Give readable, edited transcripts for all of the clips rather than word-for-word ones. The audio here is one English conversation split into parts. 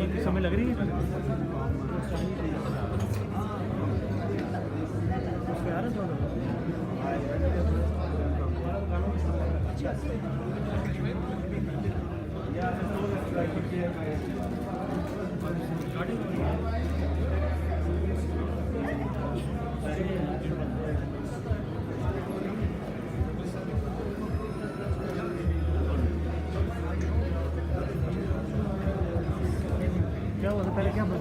ये समय लग रही है क्या हुआ था पहले क्या बोल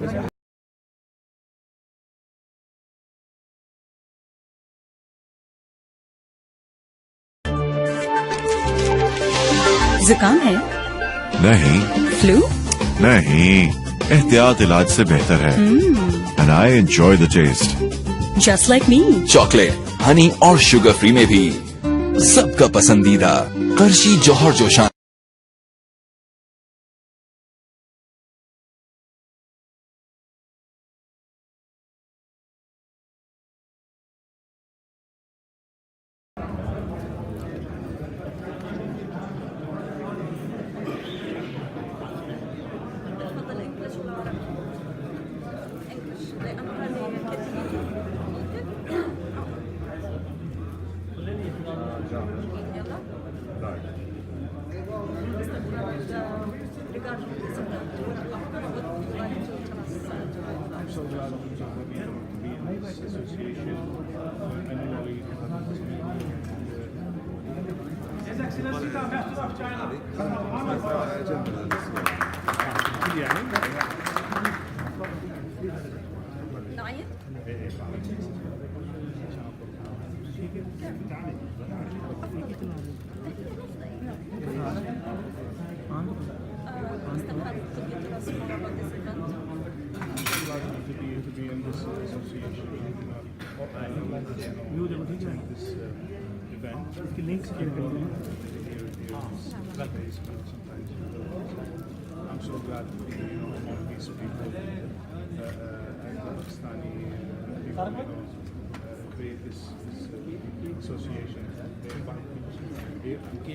जुकाम है? नहीं। फ्लू? नहीं, एहतियात इलाज से बेहतर है। And I enjoy the taste. Just like me. Chocolate, honey और शुगर फ्री में भी सबका पसंदीदा करशी जौहर जोशान। इसकी लिंक्स क्या करेंगे I'm so glad to be among these people and Pakistani people create this association.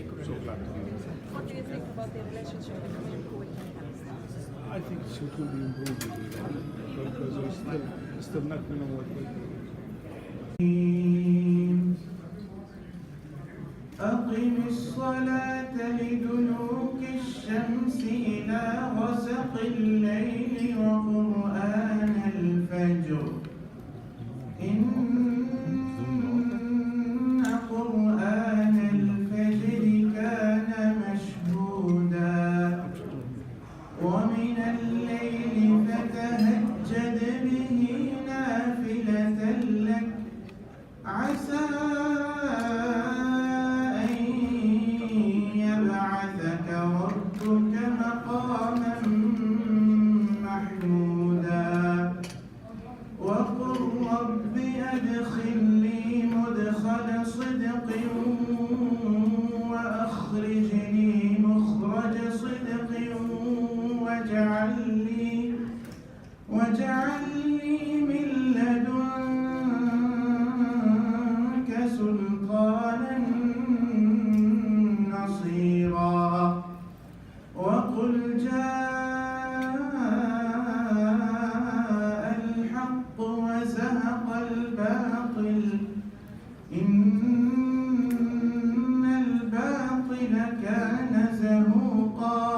I'm so glad to be here. What do you think about the relationship between Kuwait and Pakistan? I think it will be improved because we're still not going to work with أقم الصلاة لدلوك الشمس إلى غسق الليل وقرآن الفجر إن قرآن الفجر كان مشهودا ومن الليل فتهجد به نافلة لك عسى ربك مقاما محمودا وقل رب أدخلني مدخل صدق وأخرجني مخرج صدق واجعل لي من لدنك سلطانا نصيرا وقل جاء الحق وزهق الباطل إن الباطل كان زهوقا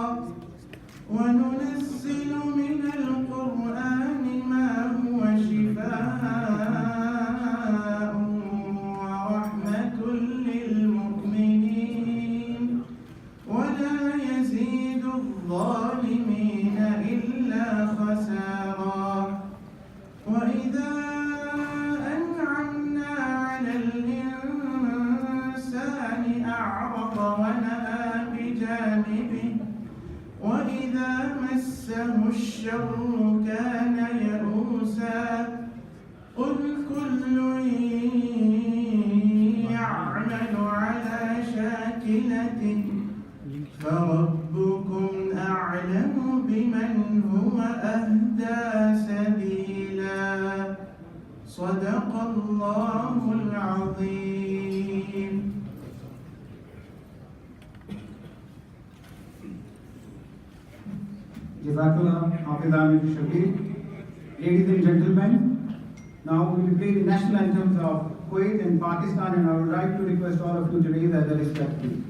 وننزل من القرآن ما هو شفاء ورحمة للمؤمنين ولا يزيد الظالمين إلا خسارا وإذا أنعمنا على الإنسان أعرض ونأى بجانبه وإذا مسه الشر كان يئوسا قل كل يعمل على شاكلته فربكم أعلم بمن هو أهدى سبيلا صدق الله العظيم Jazakallah, Hafiz Amir Shabir. Ladies and gentlemen, now we will play the national anthems of Kuwait and Pakistan, and I would like to request all of you to raise as a respect, please.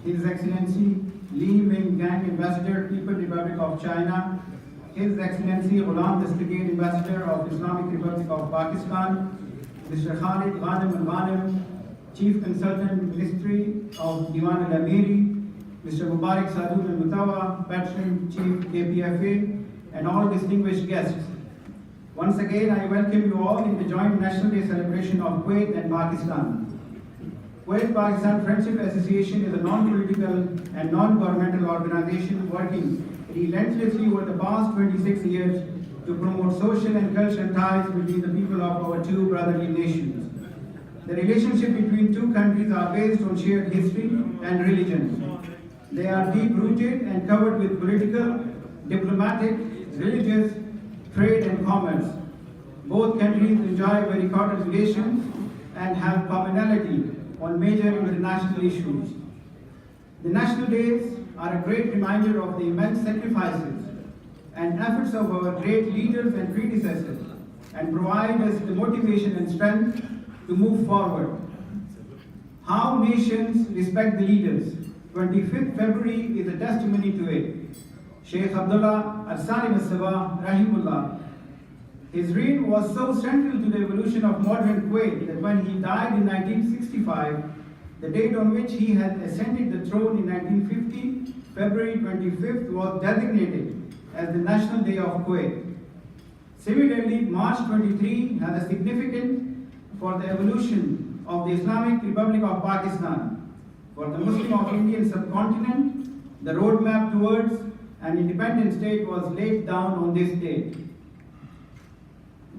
His Excellency Li Minggang, Ambassador, People's Republic of China, His Excellency Ghulam Dastagir, Ambassador of Islamic Republic of Pakistan, Mr. Khalid Ghanem Al-Ghanem, Chief Consultant, Ministry of Diwan Al-Amiri, Mr. Mubarak Sadud Al-Mutawa, Patron Chief KPFA, and all distinguished guests. Once again, I welcome you all in the joint National Day celebration of Kuwait and Pakistan. Kuwait-Pakistan Friendship Association is a non-political and non-governmental organization working relentlessly over the past 26 years to promote social and cultural ties between the people of our two brotherly nations. The relationship between two countries are based on shared history and religion. They are deep-rooted and covered with political, diplomatic, religious, trade and commerce. Both countries enjoy very cordial relations and have commonality on major international issues. The national days are a great reminder of the immense sacrifices and efforts of our great leaders and predecessors, and provide us the motivation and strength to move forward. How nations respect the leaders. 25th February is a testimony to it. Sheikh Abdullah Al-Salim Al-Sabah, Rahimullah. His reign was so central to the evolution of modern Kuwait that when he died in 1965, the date on which he had ascended the throne in 1950, February 25th, was designated as the National Day of Kuwait. Similarly, March 23 has a significance for the evolution of the Islamic Republic of Pakistan. For the Muslim of Indian subcontinent, the roadmap towards an independent state was laid down on this date.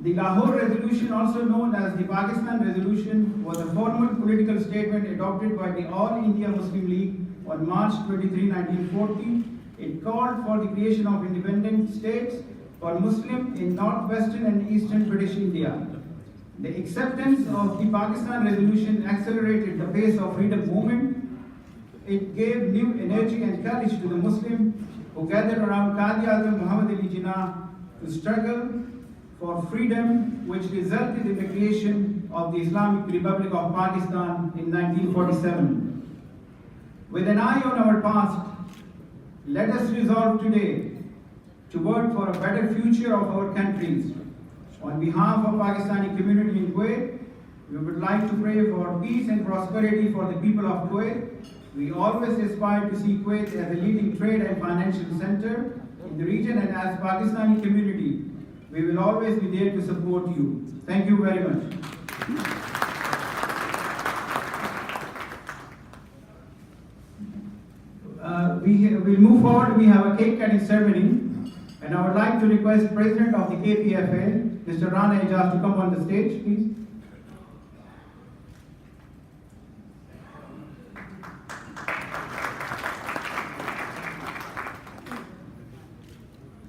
The Lahore Resolution, also known as the Pakistan Resolution, was a formal political statement adopted by the All India Muslim League on March 23, 1940. It called for the creation of independent states for Muslims in northwestern and eastern British India. The acceptance of the Pakistan Resolution accelerated the pace of freedom movement. It gave new energy and courage to the Muslims who gathered around Qadi Azam Muhammad Ali Jinnah to struggle for freedom which resulted in the creation of the Islamic Republic of Pakistan in 1947. With an eye on our past, let us resolve today to work for a better future of our countries. On behalf of Pakistani community in Kuwait, we would like to pray for peace and prosperity for the people of Kuwait. We always aspire to see Kuwait as a leading trade and financial center in the region, and as Pakistani community, we will always be there to support you. Thank you very much. We'll move forward. We have a cake cutting ceremony, and I would like to request President of the KPFA, Mr. Rana Ijaz, to come on the stage, please.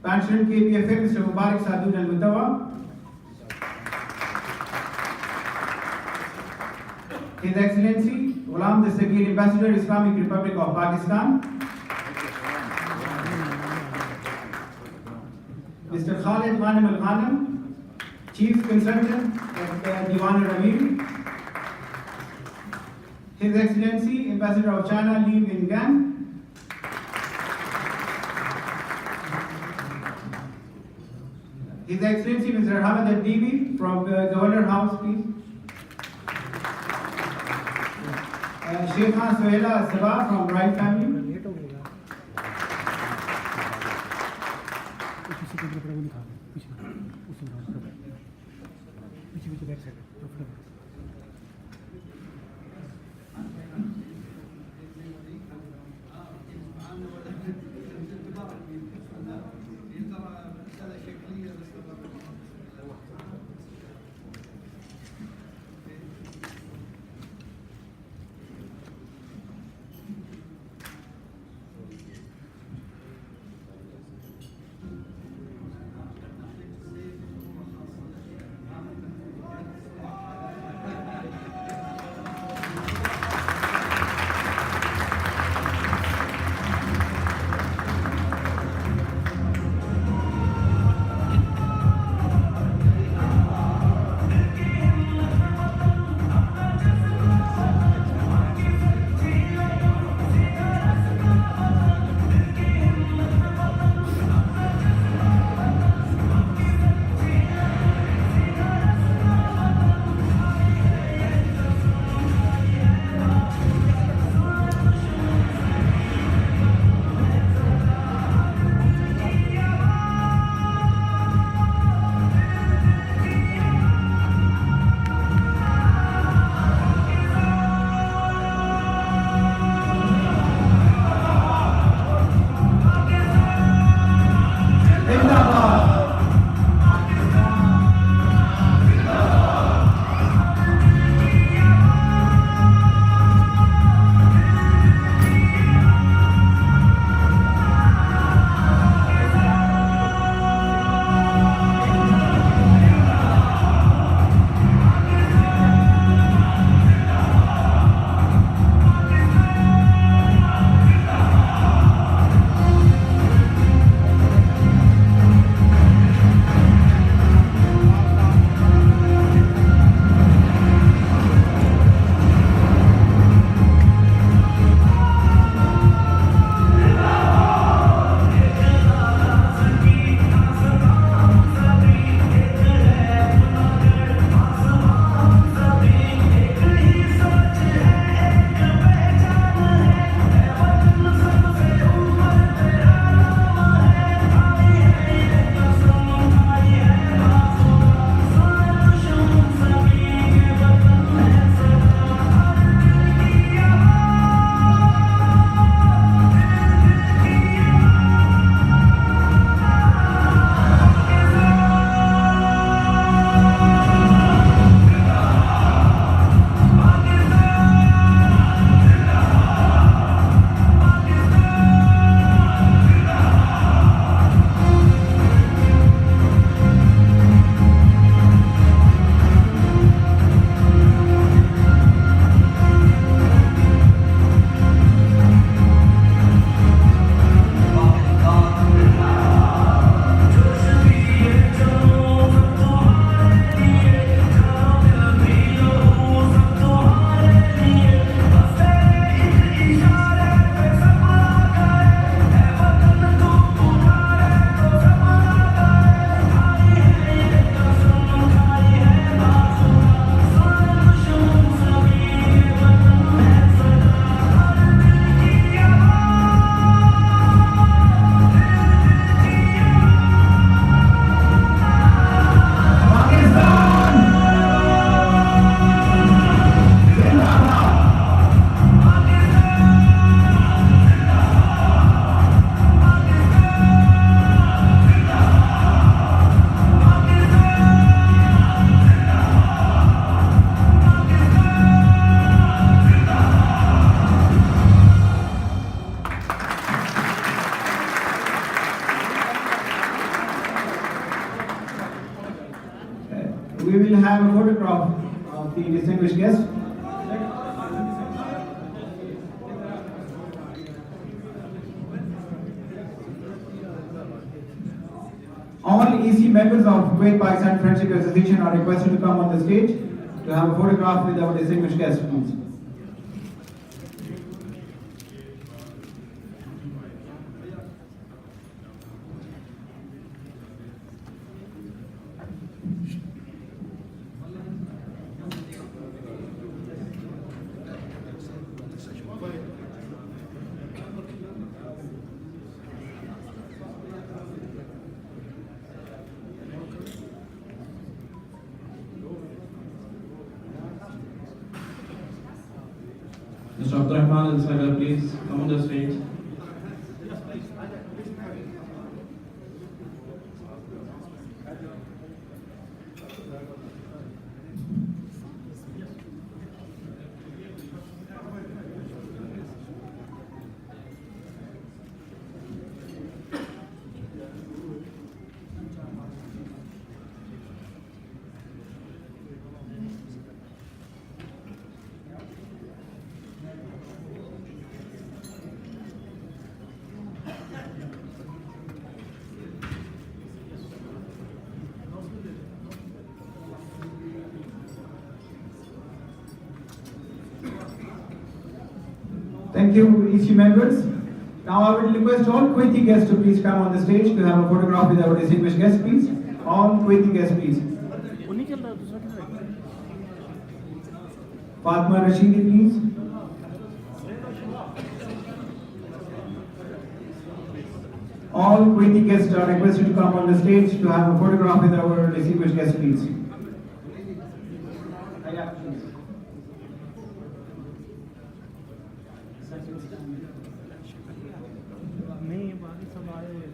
President KPFA, Mr. Mubarak Sadud Al-Mutawa. His Excellency, Ghulam Dastagir, Ambassador, Islamic Republic of Pakistan. Mr. Khalid Ghanem Al-Ghanem, Chief Consultant at Diwan Al-Amir. His Excellency, Ambassador of China, Li Mingan. His Excellency, Mr. Hamad Al-Dibi from Governor House, please. Sheikh Khan Suhaila Sabah from Wright family. have a photograph of the distinguished guest. All EC members of Kuwait Pakistan Friendship Association are requested to come on the stage to have a photograph with our distinguished guest, please. Mr. Abdurrahman Al-Sagar, please come on the stage. Thank you, EC members. Now I will request all Kuwaiti guests to please come on the stage to have a photograph with our distinguished guests, please. All Kuwaiti guests, please. वो नहीं चल रहा दूसरा चल रहा है Fatma Rashidi, please. All Kuwaiti guests are requested to come on the stage to have a photograph with our distinguished guests, please. नहीं बाकी सब आए हुए हैं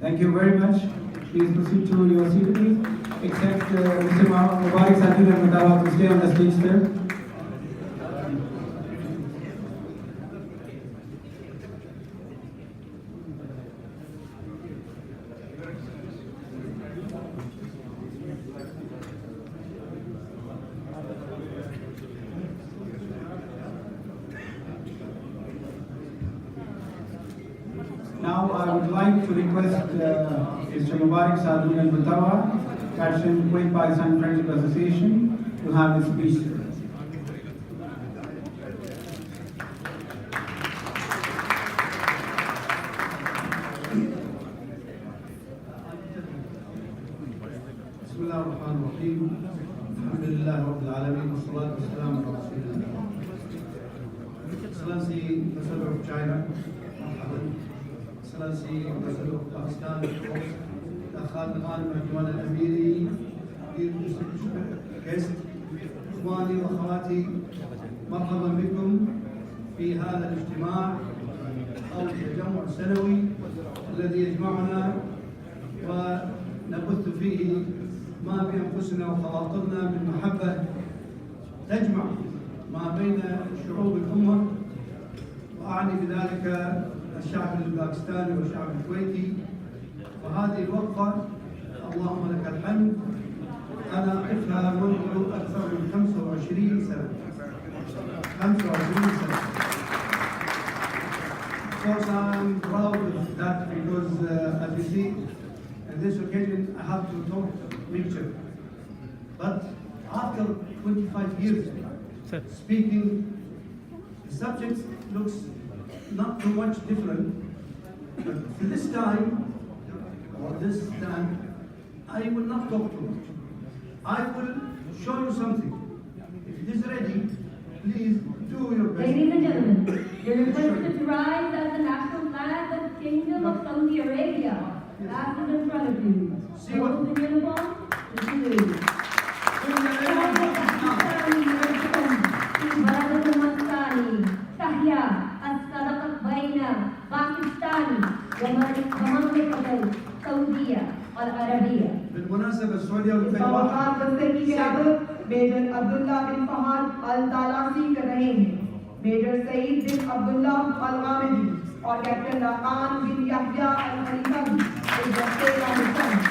Thank you very much. Please proceed to your seat, please. Except Mr. Mubarak Sadhir and Matawa to stay on the stage there. Now I would like to request Mr. Mubarak Sadhir and Matawa, Captain Kuwait Pakistan Friendship Association, to have his speech. بسم الله الرحمن الرحيم الحمد لله رب العالمين والصلاة والسلام على رسول الله. Excellency Ambassador of China, Excellency Ambassador of Pakistan, الأخ الغالي مهدوان الأميري، guest، إخواني وأخواتي، مرحبا بكم في هذا الاجتماع أو التجمع السنوي الذي يجمعنا ونبث فيه ما بأنفسنا وخواطرنا من محبة تجمع ما بين شعوب الأمة، وأعني بذلك الشعب الباكستاني والشعب الكويتي. وهذه الوقفة اللهم لك الحمد أنا أقفها منذ أكثر من 25 سنة. 25 سنة. Of course, I'm proud of that because, as you see, on this occasion I have to talk picture. But after 25 years speaking, the subject looks not too much different. But for this time, I will not talk too much. I will show you something. If it is ready, please do your best. Ladies and gentlemen, you're requested to rise as the national flag of the Kingdom of Saudi Arabia. That is in front of you. See what? Those in uniform, the salute. ومملكة السعودية العربية. بالمناسبة السعودية इस मौका दस्ते की क़यादत major Abdullah बिन फहद अल तालासी कर रहे हैं। Major Saeed बिन अब्दुल्ला अल गामिदी और captain लाकान बिन याह्या अल खलीफा भी इस दस्ते का हिस्सा हैं।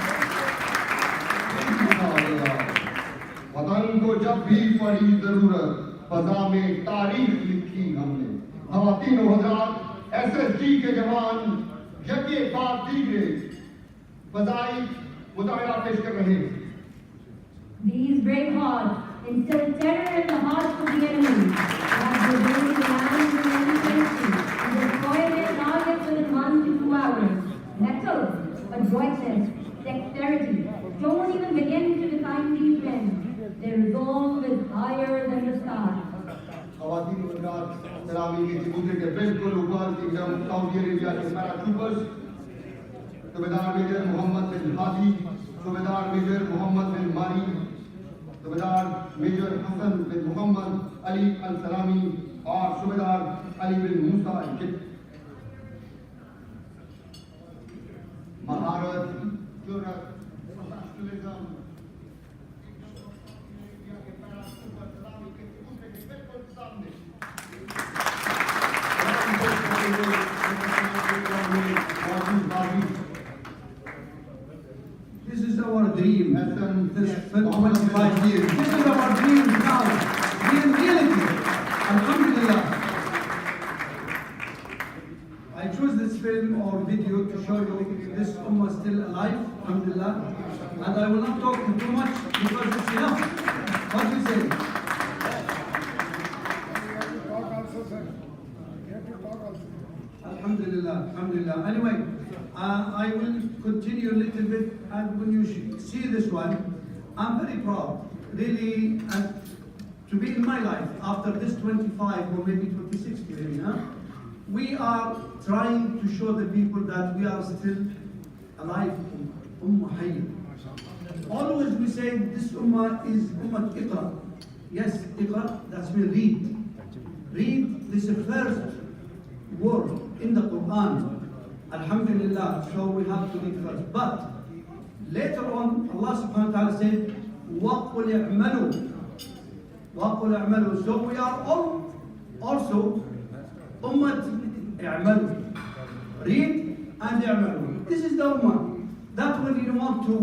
वतन को जब भी पड़ी जरूरत फजा में तारीख लिखी हमने। खवातीन हज़रात, SSG के जवान यके बाद दीगरे फजाई मुजाहिरा पेश कर रहे हैं। These brave hearts instill terror in the hearts of the enemy as they bring the lines in any country and destroy their targets within 1 to 2 hours. Mettle, adroitness, dexterity, don't even begin to define these men. Their resolve is higher than the stars. खवातीन हज़रात, सलामी के चबूतरे के बिल्कुल ऊपर kingdom Saudi Arabia के paratroopers सूबेदार major Mohammad बिन हादी, सूबेदार मेजर मोहम्मद बिन मारी, सूबेदार मेजर हसन बिन मोहम्मद अली अल सलामी और सूबेदार अली बिन मूसा इजिप्ट। महारत, जुर्रत, professionalism This is our dream. This for 25 years. This is our dream now. Real reality. Alhamdulillah. I chose this film or video to show you this ummah still alive. Alhamdulillah. And I will not talk too much because it's enough. What do you say? Alhamdulillah, alhamdulillah. Anyway, I will continue a little bit, and when you see this one, I'm very proud, really, and to be in my life after this 25 or maybe 26 maybe, we are trying to show the people that we are still alive. Ummah hayya. Always we say this ummah is ummah iqra. Yes, iqra, that's mean read. Read, this is the first word in the Quran. Alhamdulillah, so we have to read first. But later on, Allah subhanahu wa ta'ala said, وَقُلْ اعْمَلُوا وَقُلْ اعْمَلُوا. So we are all also ummat i'malu. Read and i'malu. This is the ummah. That's what we want to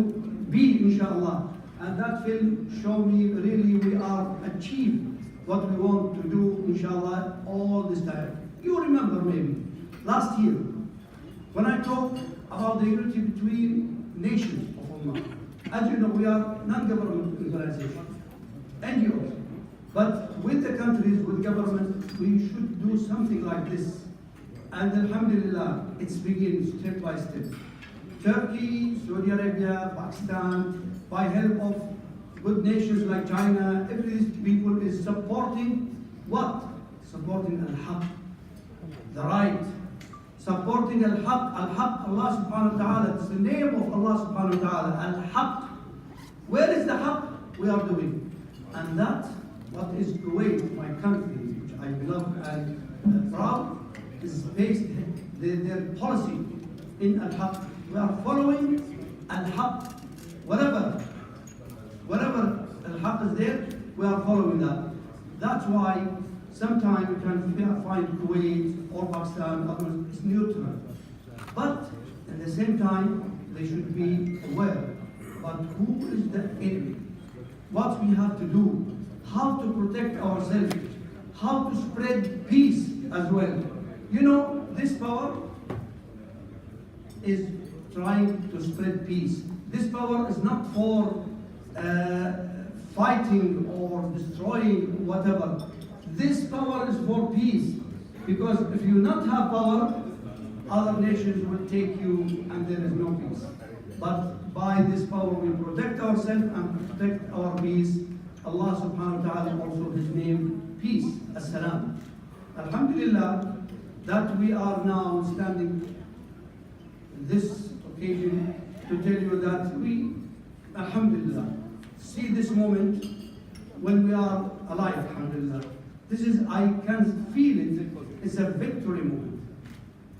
be, inshallah. And that film show me really we are achieved what we want to do, inshallah, all this time. You remember maybe last year when I talked about the unity between nations of Ummah. As you know, we are non-government organization, NGOs. But with the countries, with government, we should do something like this. And alhamdulillah, it's beginning step by step. Turkey, Saudi Arabia, Pakistan, by help of good nations like China, every these people is supporting what? Supporting al-haq, the right. Supporting al-haq, al-haq, Allah subhanahu wa ta'ala, it's the name of Allah subhanahu wa ta'ala, al-haq. Where is the haq? We are doing. And that, what is Kuwait, my country, which I love and proud, is based, their policy in al-haq. We are following al-haq, whatever al-haq is there, we are following that. That's why sometimes you can find Kuwait or Pakistan, others, it's neutral. But at the same time, they should be aware about who is the enemy, what we have to do, how to protect ourselves, how to spread peace as well. You know, this power is trying to spread peace. This power is not for fighting or destroying whatever. This power is for peace, because if you not have power, other nations will take you and there is no peace. But by this power we protect ourselves and protect our peace. Allah subhanahu wa ta'ala also his name peace, as-salam. Alhamdulillah that we are now standing this occasion to tell you that we, alhamdulillah, see this moment when we are alive, alhamdulillah. This is, I can feel it, it's a victory moment.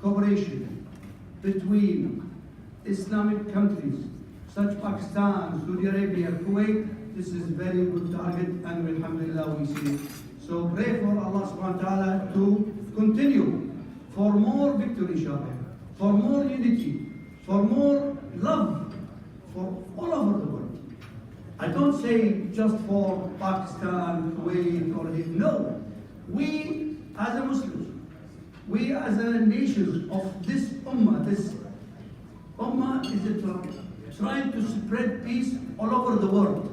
Cooperation, between Islamic countries such Pakistan, Saudi Arabia, Kuwait, this is very good target, and alhamdulillah we see it. So pray for Allah subhanahu wa ta'ala to continue for more victory, inshallah, for more unity, for more love, for all over the world. I don't say just for Pakistan, Kuwait, or here. No, we as a Muslims, we as a nation of this ummah is trying to spread peace all over the world.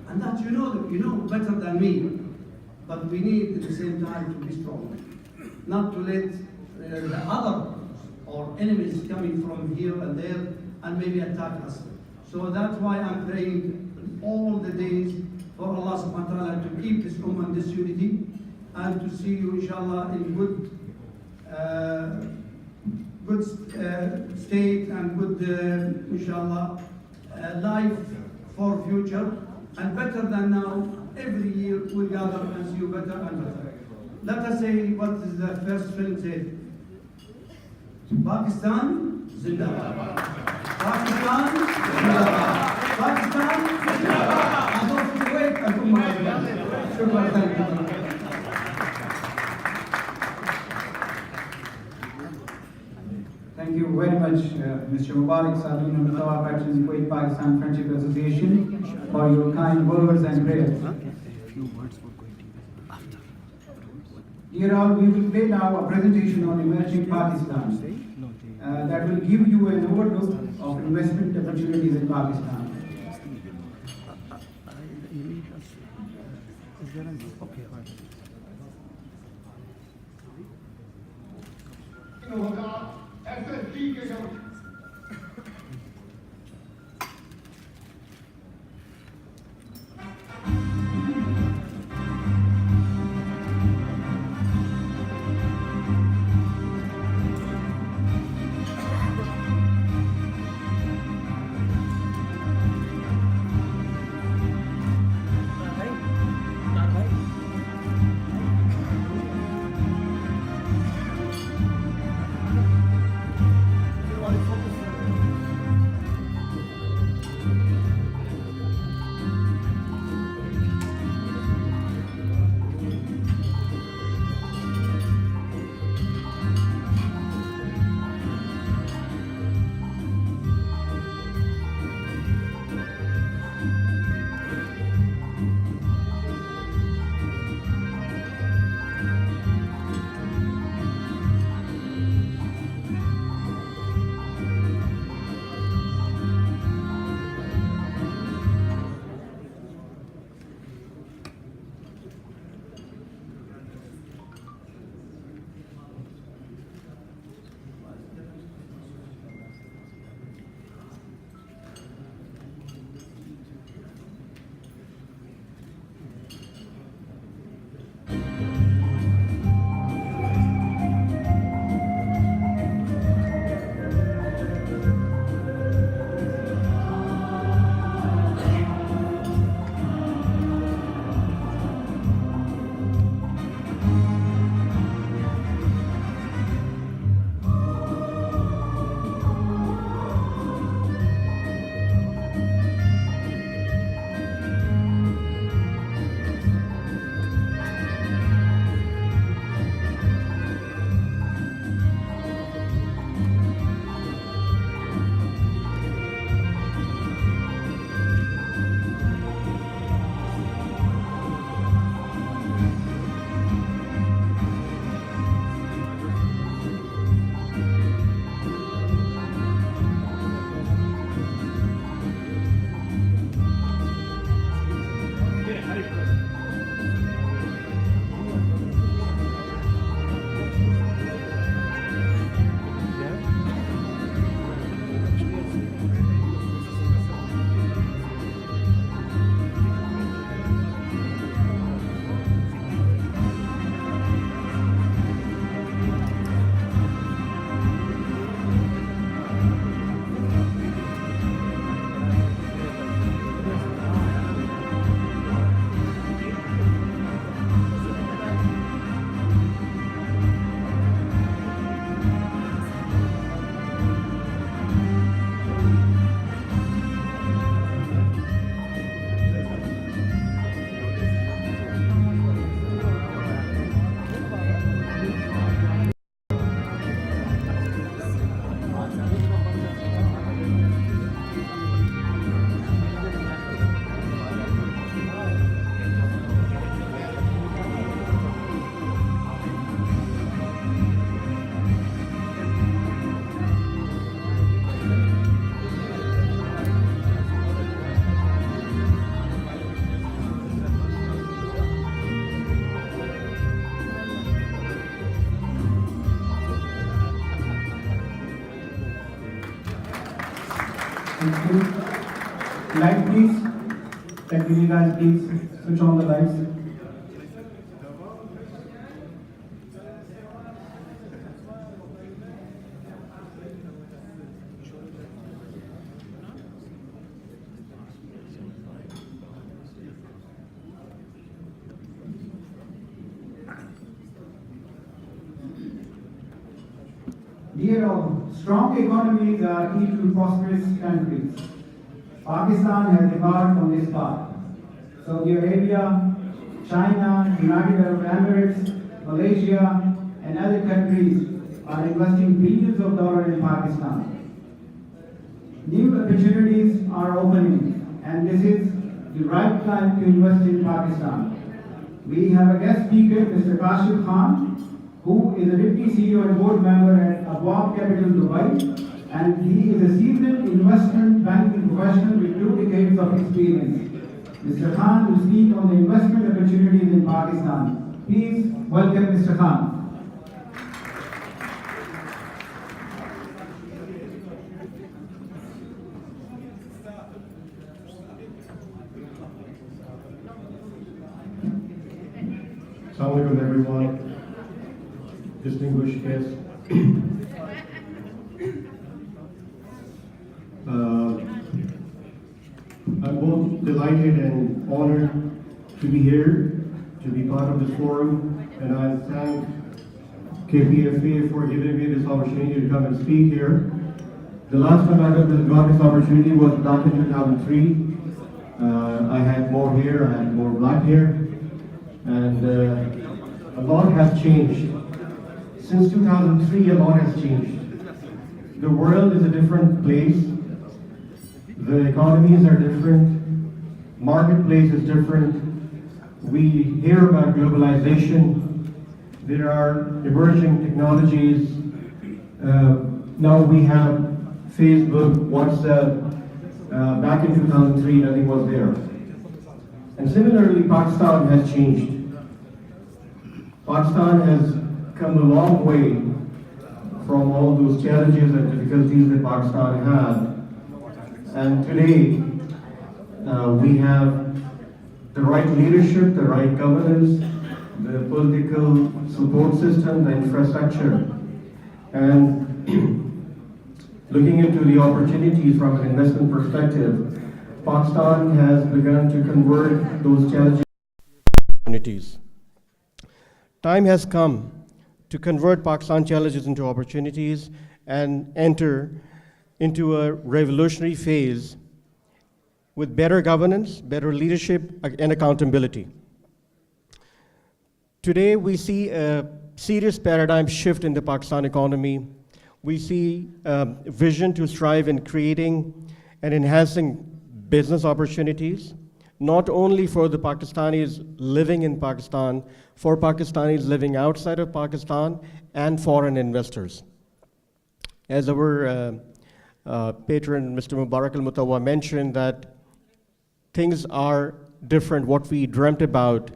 And that you know better than me. But we need at the same time to be strong. Not to let the other or enemies coming from here and there and maybe attack us. So that's why I'm praying all the days for Allah subhanahu wa ta'ala to keep this ummah and this unity, and to see you inshallah in good state and good inshallah life for future, and better than now. Every year we gather and see you better and better. Let us say what is the first film said. Pakistan Zindabad. Pakistan Zindabad. Pakistan Zindabad. And don't Kuwait and Kuwait. Shukran, thank you. Thank you very much, Mr. Mubarak Sadun and Mutawa, President Kuwait Pakistan Friendship Association, for your kind words and prayers. Dear all, we will play now a presentation on emerging Pakistan that will give you an overview of investment opportunities in Pakistan. Thank you. Light, please. Can you guys please switch on the lights? Dear all, strong economies are key to prosperous countries. Pakistan has embarked on this path. Saudi Arabia, China, United Arab Emirates, Malaysia, and other countries are investing billions of dollars in Pakistan. New opportunities are opening, and this is the right time to invest in Pakistan. We have a guest speaker, Mr. Kashif Khan, who is a Deputy CEO and board member at Abwab Capital Dubai, and he is a seasoned investment banking professional with 2 decades of experience. Mr. Khan will speak on the investment opportunities in Pakistan. Please welcome Mr. Khan. Assalamu alaikum everyone, distinguished guests. I'm both delighted and honored to be here, to be part of this forum, and I thank KPFA for giving me this opportunity to come and speak here. The last time I got this opportunity was back in 2003. I had more hair, I had more black hair, and a lot has changed. Since 2003, a lot has changed. The world is a different place. The economies are different. Marketplace is different. We hear about globalization. There are emerging technologies. Now we have Facebook, WhatsApp. Back in 2003, nothing was there. And similarly, Pakistan has changed. Pakistan has come a long way from all those challenges and difficulties that Pakistan had. And today, we have the right leadership, the right governance, the political support system, the infrastructure. And looking into the opportunities from an investment perspective, Pakistan has begun to convert those challenges into opportunities. Time has come to convert Pakistan challenges into opportunities and enter into a revolutionary phase with better governance, better leadership, and accountability. Today, we see a serious paradigm shift in the Pakistan economy. We see a vision to strive in creating and enhancing business opportunities, not only for the Pakistanis living in Pakistan, for Pakistanis living outside of Pakistan, and foreign investors. As our patron, Mr. Mubarak al-Mutawwa, mentioned that things are different, what we dreamt about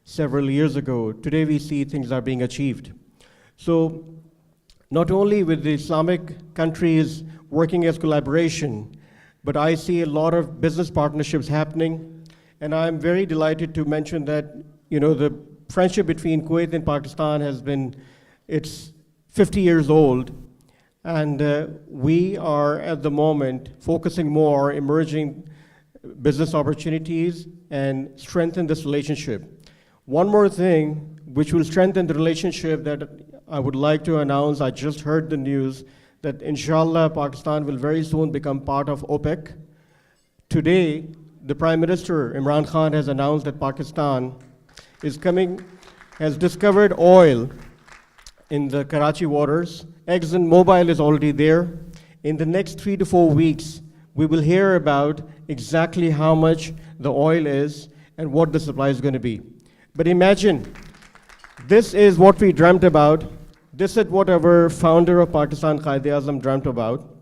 several years ago. Today we see things are being achieved. So not only with the Islamic countries working as collaboration, but I see a lot of business partnerships happening. And I'm very delighted to mention that, the friendship between Kuwait and Pakistan it's 50 years old. And we are at the moment focusing more emerging business opportunities and strengthen this relationship. One more thing which will strengthen the relationship that I would like to announce, I just heard the news that inshallah Pakistan will very soon become part of OPEC. Today, the Prime Minister Imran Khan has announced that Pakistan has discovered oil in the Karachi waters. ExxonMobil is already there. In the next 3 to 4 weeks, we will hear about exactly how much the oil is and what the supply is going to be. But imagine, this is what we dreamt about. This is what our founder of Pakistan, Quaid-e-Azam, dreamt about.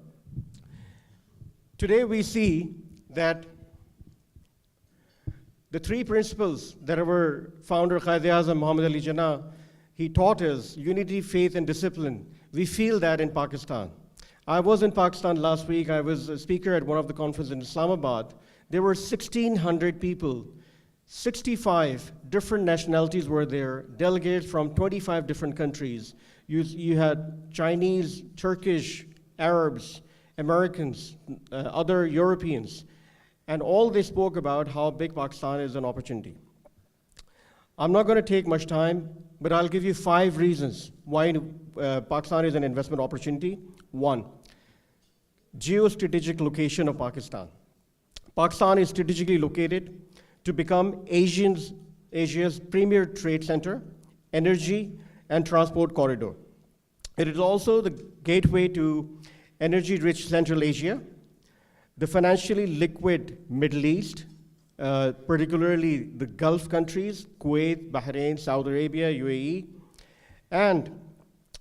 Today we see that the 3 principles that our founder, Quaid-e-Azam, Muhammad Ali Jinnah, he taught us, unity, faith, and discipline. We feel that in Pakistan. I was in Pakistan last week. I was a speaker at one of the conferences in Islamabad. There were 1,600 people. 65 different nationalities were there, delegates from 25 different countries. You had Chinese, Turkish, Arabs, Americans, other Europeans, and all they spoke about how big Pakistan is an opportunity. I'm not going to take much time, but I'll give you 5 reasons why Pakistan is an investment opportunity. 1, geostrategic location of Pakistan. Pakistan is strategically located to become Asia's premier trade center, energy, and transport corridor. It is also the gateway to energy-rich Central Asia, the financially liquid Middle East, particularly the Gulf countries, Kuwait, Bahrain, Saudi Arabia, UAE, and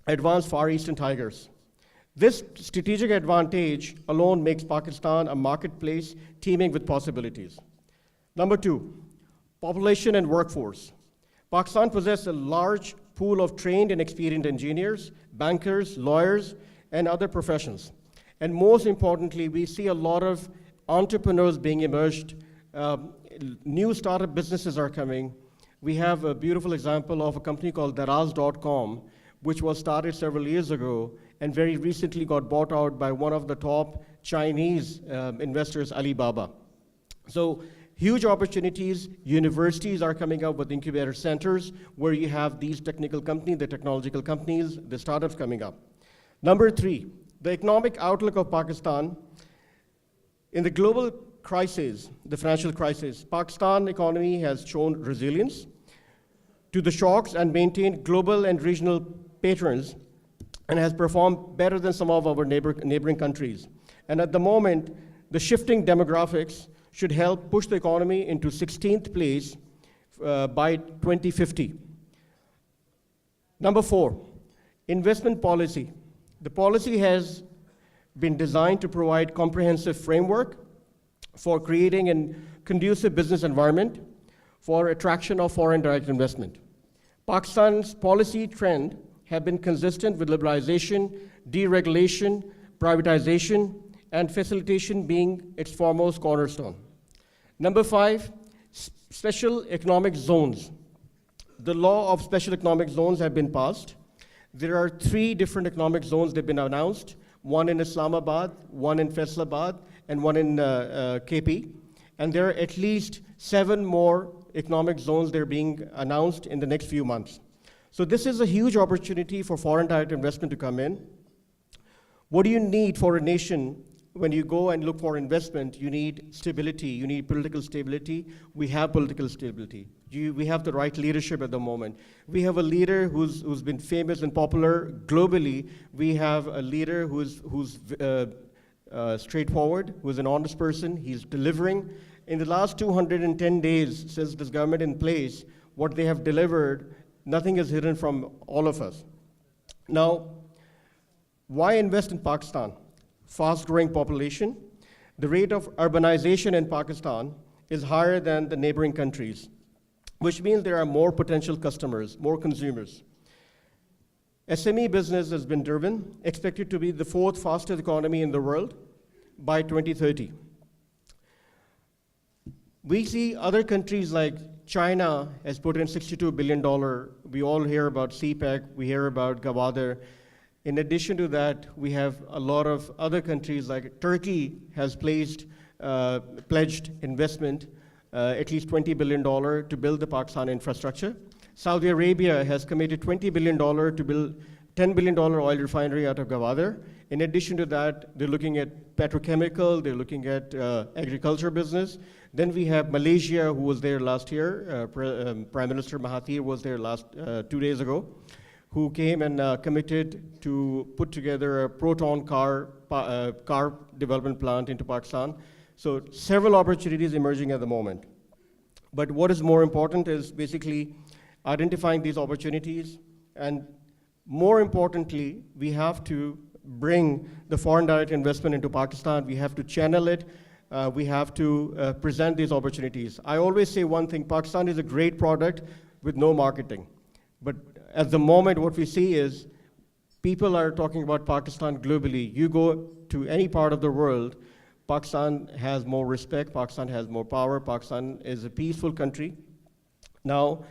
advanced Far Eastern tigers. This strategic advantage alone makes Pakistan a marketplace teeming with possibilities. Number 2, population and workforce. Pakistan possesses a large pool of trained and experienced engineers, bankers, lawyers, and other professions. And most importantly, we see a lot of entrepreneurs being emerged. New startup businesses are coming. We have a beautiful example of a company called Daraz.com, which was started several years ago and very recently got bought out by one of the top Chinese investors, Alibaba. So huge opportunities. Universities are coming up with incubator centers where you have these technical companies, the technological companies, the startups coming up. Number 3, the economic outlook of Pakistan. In the global crisis, the financial crisis, Pakistan economy has shown resilience to the shocks and maintained global and regional patterns and has performed better than some of our neighboring countries. And at the moment, the shifting demographics should help push the economy into 16th place by 2050. Number 4, investment policy. The policy has been designed to provide comprehensive framework for creating a conducive business environment for attraction of foreign direct investment. Pakistan's policy trend have been consistent with liberalization, deregulation, privatization, and facilitation being its foremost cornerstone. Number 5, special economic zones. The law of special economic zones have been passed. There are 3 different economic zones that have been announced, one in Islamabad, one in Faisalabad, and one in KP. And there are at least 7 more economic zones that are being announced in the next few months. So this is a huge opportunity for foreign direct investment to come in. What do you need for a nation when you go and look for investment? You need stability, you need political stability. We have political stability. We have the right leadership at the moment. We have a leader who's been famous and popular globally. We have a leader who's straightforward, who's an honest person. He's delivering. In the last 210 days since this government in place, what they have delivered, nothing is hidden from all of us. Now, why invest in Pakistan? Fast-growing population. The rate of urbanization in Pakistan is higher than the neighboring countries, which means there are more potential customers, more consumers. SME business has been driven, expected to be the 4th fastest economy in the world by 2030. We see other countries like China has put in $62 billion. We all hear about CPEC, we hear about Gwadar. In addition to that, we have a lot of other countries like Turkey has pledged investment, at least $20 billion to build the Pakistan infrastructure. Saudi Arabia has committed $20 billion to build $10 billion oil refinery out of Gwadar. In addition to that, they're looking at petrochemical, they're looking at agriculture business. Then we have Malaysia, who was there last year. Prime Minister Mahathir was there 2 days ago, who came and committed to put together a proton car development plant into Pakistan. So several opportunities emerging at the moment. But what is more important is basically identifying these opportunities, and more importantly, we have to bring the foreign direct investment into Pakistan. We have to channel it. We have to present these opportunities. I always say one thing: Pakistan is a great product with no marketing. But at the moment, what we see is people are talking about Pakistan globally. You go to any part of the world, Pakistan has more respect, Pakistan has more power, Pakistan is a peaceful country. Now,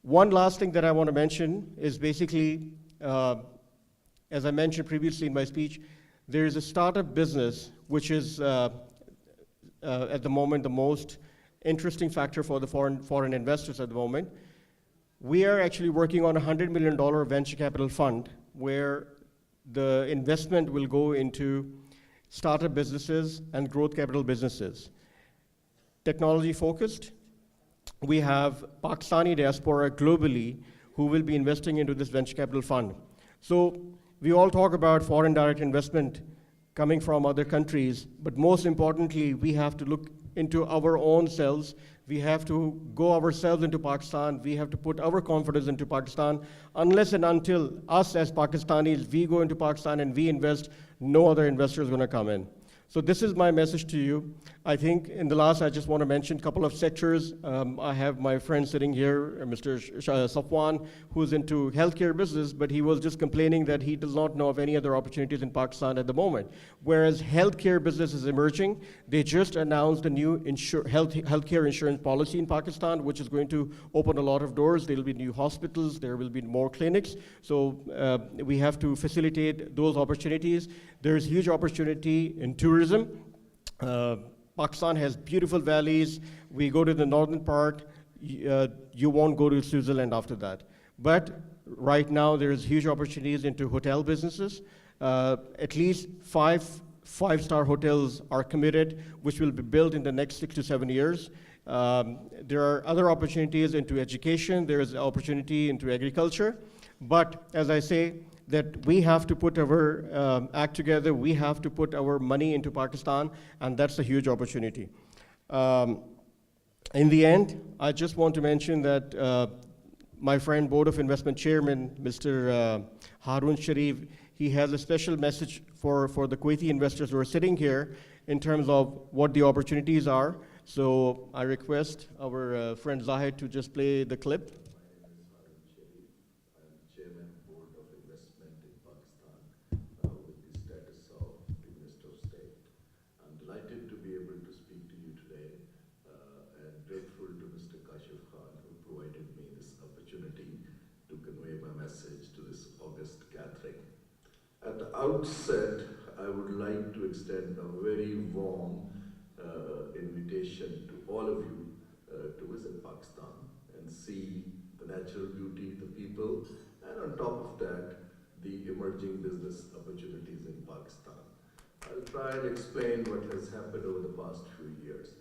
one last thing that I want to mention is basically, as I mentioned previously in my speech, there is a startup business which is at the moment the most interesting factor for the foreign investors at the moment. We are actually working on a $100 million venture capital fund where the investment will go into startup businesses and growth capital businesses. Technology focused. We have Pakistani diaspora globally who will be investing into this venture capital fund. So we all talk about foreign direct investment coming from other countries, but most importantly, we have to look into our own selves. We have to go ourselves into Pakistan. We have to put our confidence into Pakistan. Unless and until us as Pakistanis, we go into Pakistan and we invest, no other investor is going to come in. So this is my message to you. I think in the last, I just want to mention a couple of sectors. I have my friend sitting here, Mr. Safwan, who's into healthcare business, but he was just complaining that he does not know of any other opportunities in Pakistan at the moment. Whereas healthcare business is emerging. They just announced a new healthcare insurance policy in Pakistan, which is going to open a lot of doors. There will be new hospitals, there will be more clinics. So we have to facilitate those opportunities. There's huge opportunity in tourism. Pakistan has beautiful valleys. We go to the northern part, you won't go to Switzerland after that. But right now there's huge opportunities into hotel businesses. At least five-star hotels are committed, which will be built in the next 6 to 7 years. There are other opportunities into education. There is opportunity into agriculture. But as I say, that we have to put our act together, we have to put our money into Pakistan, and that's a huge opportunity. In the end, I just want to mention that my friend Board of Investment Chairman, Mr. Harun Sharif, he has a special message for the Kuwaiti investors who are sitting here in terms of what the opportunities are. So I request our friend Zahid to just play the clip. At the outset, I would like to extend a very warm invitation to all of you to visit Pakistan and see the natural beauty, the people, and on top of that, the emerging business opportunities in Pakistan. I'll try and explain what has happened over the past few years.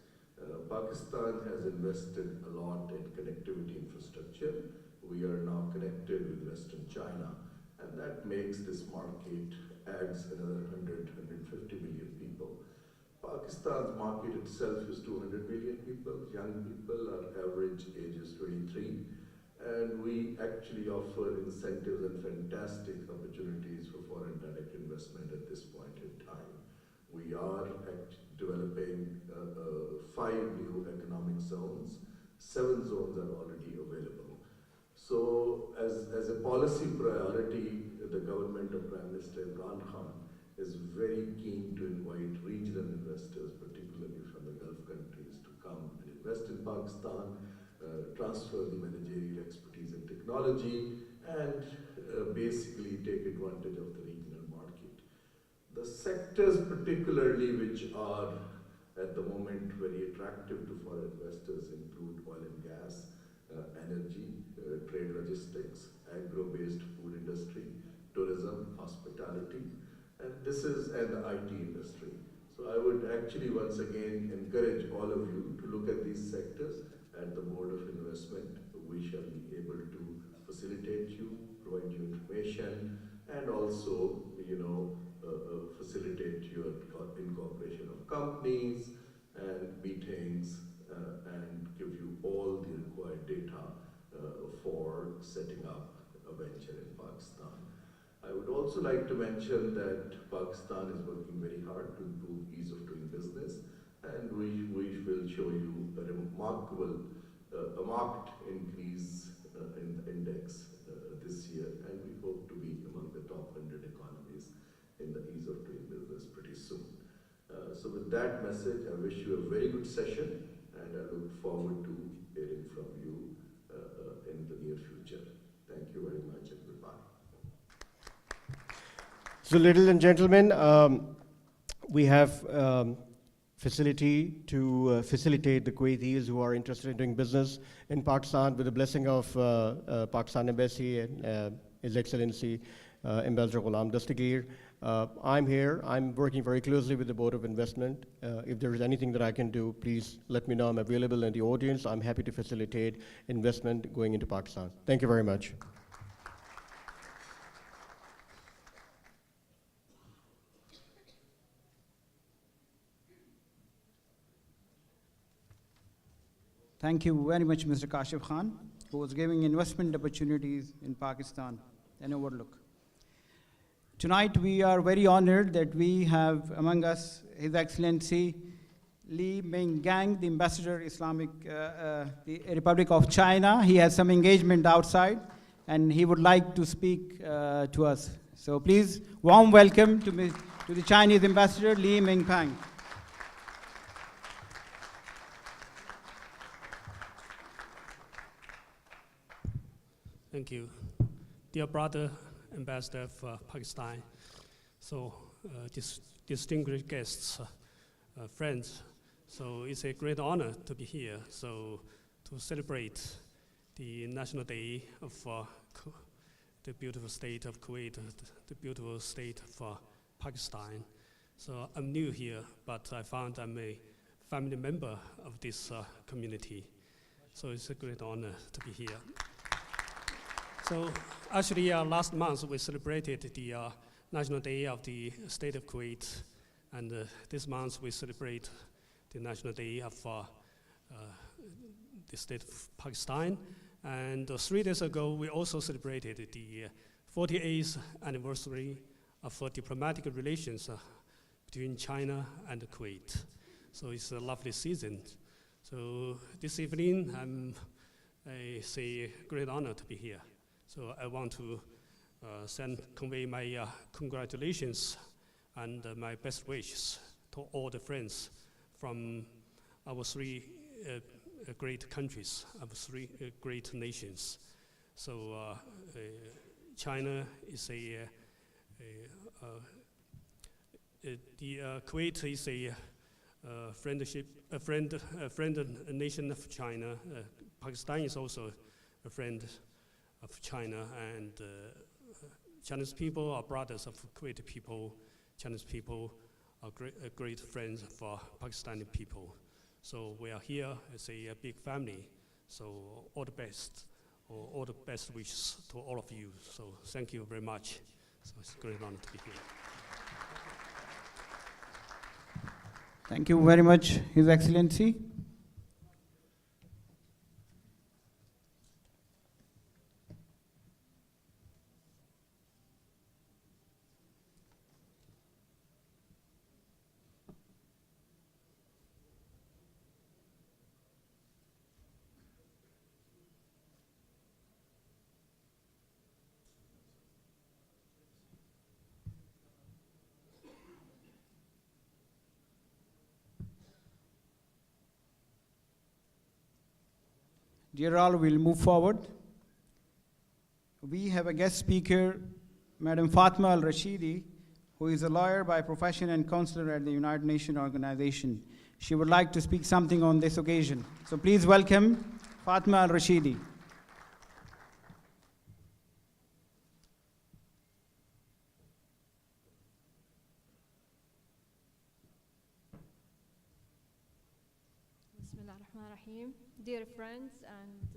Pakistan has invested a lot in connectivity infrastructure. We are now connected with Western China, and that makes this market adds another 150 million people. Pakistan's market itself is 200 million people. Young people, our average age is 23. And we actually offer incentives and fantastic opportunities for foreign direct investment at this point in time. We are developing 5 new economic zones. 7 zones are already available. So as a policy priority, the government of Prime Minister Imran Khan is very keen to invite regional investors, particularly from the Gulf countries, to come and invest in Pakistan, transfer the managerial expertise and technology, and basically take advantage of the regional market. The sectors particularly which are at the moment very attractive to foreign investors include oil and gas, energy, trade logistics, agro-based food industry, tourism, hospitality, and the IT industry. So I would actually once again encourage all of you to look at these sectors at the Board of Investment. We shall be able to facilitate you, provide you information, and also, facilitate your incorporation of companies and meetings, and give you all the required data for setting up a venture in Pakistan. I would also like to mention that Pakistan is working very hard to improve ease of doing business, and we will show you a marked increase in the index this year, and we hope to be among the top with that message, I wish you a very good session, and I look forward to hearing from you in the near future. Thank you very much, and goodbye. So, ladies and gentlemen, we have facility to facilitate the Kuwaitis who are interested in doing business in Pakistan with the blessing of Pakistan Embassy and His Excellency Ambassador Ghulam Dastagir. I'm here. I'm working very closely with the Board of Investment. If there is anything that I can do, please let me know. I'm available in the audience. I'm happy to facilitate investment going into Pakistan. Thank you very much. Thank you very much, Mr. Kashif Khan, who was giving investment opportunities in Pakistan and overlook. Tonight, we are very honored that we have among us His Excellency Li Minggang, the Ambassador, the Republic of China. He has some engagement outside, and he would like to speak to us. So please, warm welcome to the Chinese Ambassador, Li Minggang. Thank you. Dear brother, Ambassador of Pakistan, so distinguished guests, friends, so it's a great honor to be here, so to celebrate the National Day of the beautiful state of Kuwait, the beautiful state of Pakistan. So I'm new here, but I found I'm a family member of this community. So it's a great honor to be here. So actually, last month we celebrated the National Day of the State of Kuwait, and this month we celebrate the National Day of the State of Pakistan. And 3 days ago, we also celebrated the 48th anniversary of diplomatic relations between China and Kuwait. So it's a lovely season. So this evening, it's a great honor to be here. So I want to convey my congratulations and my best wishes to all the friends from our 3 great countries, our 3 great nations. So China is the Kuwait is a friend nation of China. Pakistan is also a friend of China, and Chinese people are brothers of Kuwaiti people. Chinese people are great friends for Pakistani people. So we are here as a big family. So all the best, or all the best wishes to all of you. So thank you very much. So it's a great honor to be here. Thank you very much, His Excellency. Dear all, we'll move forward. We have a guest speaker, Madam Fatma Al-Rashidi, who is a lawyer by profession and counselor at the United Nations Organization. She would like to speak something on this occasion. So please welcome Fatma Al-Rashidi. Dear friends and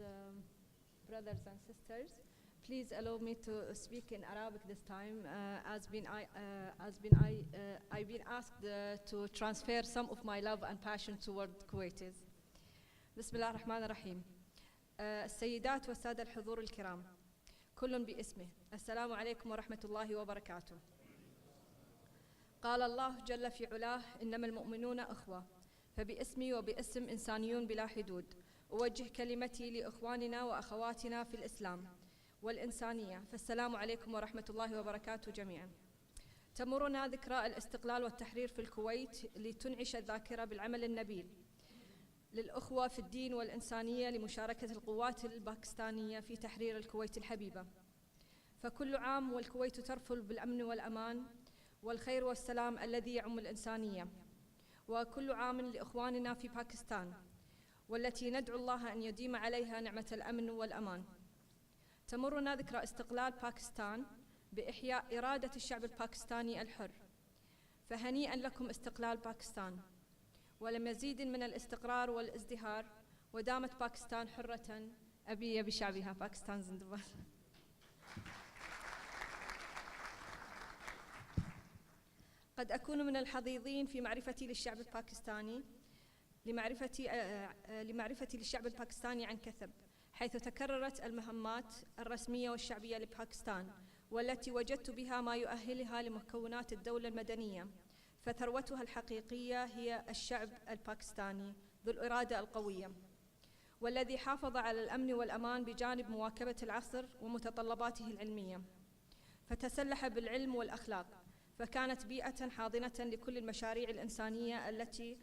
brothers and sisters, please allow me to speak in Arabic this time, I've been asked to transfer some of my love and passion toward Kuwaitis. بسم الله الرحمن الرحيم. السيدات والسادة الحضور الكرام، كل باسمه، السلام عليكم ورحمة الله وبركاته. قال الله جل في علاه: إنما المؤمنون أخوة، فباسمي وباسم إنسانيون بلا حدود أوجه كلمتي لإخواننا وأخواتنا في الإسلام والإنسانية، فالسلام عليكم ورحمة الله وبركاته جميعا. تمرنا ذكرى الاستقلال والتحرير في الكويت لتنعش الذاكرة بالعمل النبيل للأخوة في الدين والإنسانية لمشاركة القوات الباكستانية في تحرير الكويت الحبيبة. فكل عام والكويت ترفل بالأمن والأمان والخير والسلام الذي يعم الإنسانية، وكل عام لإخواننا في باكستان والتي ندعو الله أن يديم عليها نعمة الأمن والأمان. تمرنا ذكرى استقلال باكستان بإحياء إرادة الشعب الباكستاني الحر، فهنيئا لكم استقلال باكستان، ولمزيد من الاستقرار والازدهار، ودامت باكستان حرة أبية بشعبها. باكستان زندباد. قد أكون من الحظيظين في معرفتي للشعب الباكستاني لمعرفتي للشعب الباكستاني عن كثب، حيث تكررت المهمات الرسمية والشعبية لباكستان، والتي وجدت بها ما يؤهلها لمكونات الدولة المدنية، فثروتها الحقيقية هي الشعب الباكستاني ذو الإرادة القوية، والذي حافظ على الأمن والأمان بجانب مواكبة العصر ومتطلباته العلمية، فتسلح بالعلم والأخلاق، فكانت بيئة حاضنة لكل المشاريع الإنسانية التي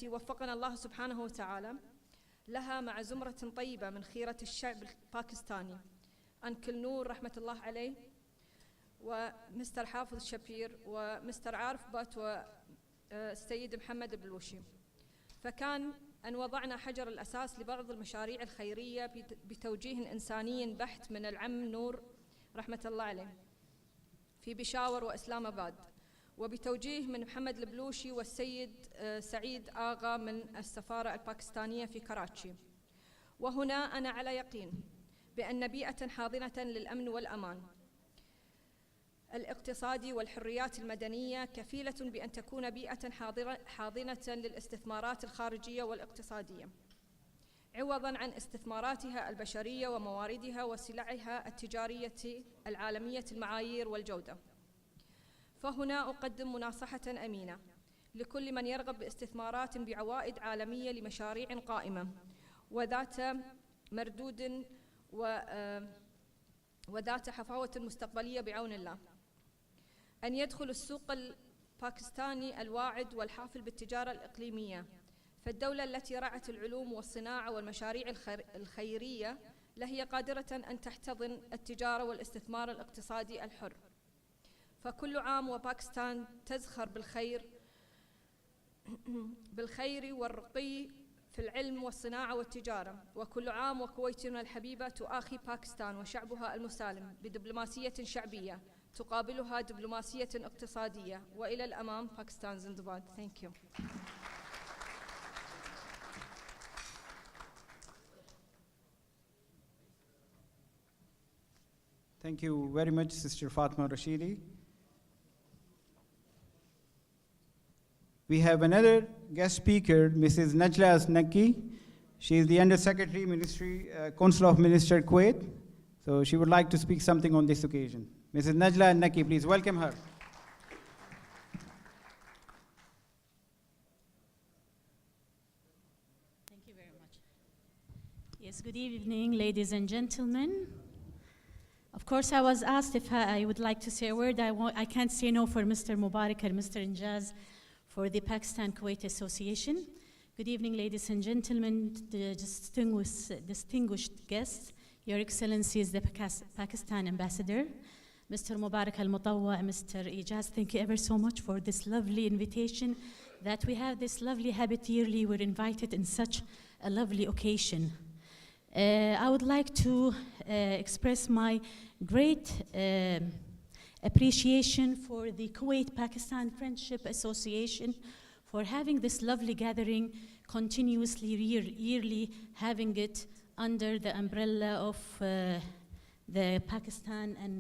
وفقنا الله سبحانه وتعالى لها، مع زمرة طيبة من خيرة الشعب الباكستاني، أنكل نور رحمة الله عليه، ومستر حافظ شبير، ومستر عارف بات، والسيد محمد بلوشي. فكان أن وضعنا حجر الأساس لبعض المشاريع الخيرية بتوجيه إنساني بحت من العم نور رحمة الله عليه في بشاور وإسلام آباد، وبتوجيه من محمد البلوشي والسيد سعيد آغا من السفارة الباكستانية في كراتشي. وهنا أنا على يقين بأن بيئة حاضنة للأمن والأمان الاقتصادي والحريات المدنية كفيلة بأن تكون بيئة حاضنة للاستثمارات الخارجية والاقتصادية، عوضاً عن استثماراتها البشرية ومواردها وسلعها التجارية العالمية المعايير والجودة. فهنا أقدم مناصحة أمينة لكل من يرغب باستثمارات بعوائد عالمية لمشاريع قائمة وذات مردود وذات حفاوة مستقبلية بعون الله، أن يدخل السوق الباكستاني الواعد والحافل بالتجارة الإقليمية، فالدولة التي رعت العلوم والصناعة والمشاريع الخيرية لهي قادرة أن تحتضن التجارة والاستثمار الاقتصادي الحر. فكل عام وباكستان تزخر بالخير والرقي في العلم والصناعة والتجارة، وكل عام وكويتنا الحبيبة تؤاخي باكستان وشعبها المسالم بدبلوماسية شعبية تقابلها دبلوماسية اقتصادية، وإلى الأمام. باكستان زندباد. Thank you. Thank you very much, Sister Fatma Rashidi. We have another guest speaker, Mrs. Najla Asnaki. She is the Under Secretary, Ministry, Council of Minister, Kuwait. So she would like to speak something on this occasion. Mrs. Najla Asnaki, please welcome her. Thank you very much. Yes, good evening, ladies and gentlemen. Of course, I was asked if I would like to say a word. I can't say no for Mr. Mubarak and Mr. Injaz for the Pakistan-Kuwait Association. Good evening, ladies and gentlemen, the distinguished guests, Your Excellencies, the Pakistan Ambassador, Mr. Mubarak Al-Mutawwa and Mr. Ijaz, thank you ever so much for this lovely invitation, that we have this lovely habit yearly. We're invited in such a lovely occasion. I would like to express my great appreciation for the Kuwait-Pakistan Friendship Association for having this lovely gathering continuously, yearly, having it under the umbrella of the Pakistan and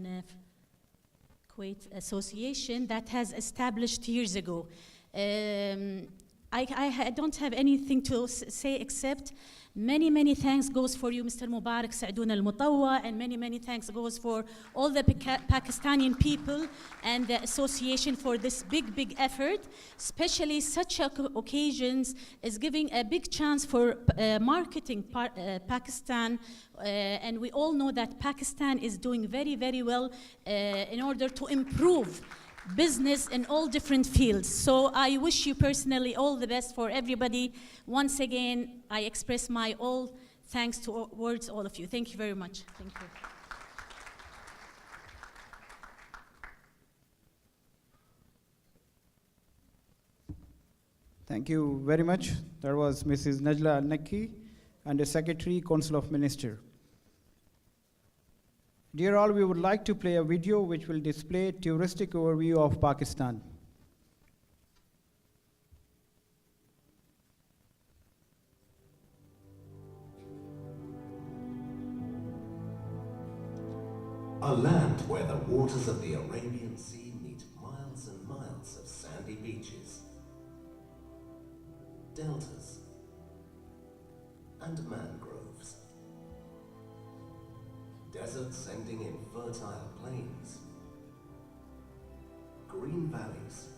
Kuwait Association that has established years ago. I don't have anything to say except many thanks goes for you, Mr. Mubarak Saadun al-Mutawwa, and many thanks goes for all the Pakistani people and the association for this big effort. Especially such occasions is giving a big chance for marketing Pakistan, and we all know that Pakistan is doing very well in order to improve business in all different fields. So I wish you personally all the best for everybody. Once again, I express my all thanks towards all of you. Thank you very much. Thank you. Thank you very much. That was Mrs. Najla Al-Nakki, and the Secretary, Council of Ministers. Dear all, we would like to play a video which will display a touristic overview of Pakistan. A land where the waters of the Arabian Sea meet miles and miles of sandy beaches, deltas, and mangroves. Deserts ending in fertile plains. Green valleys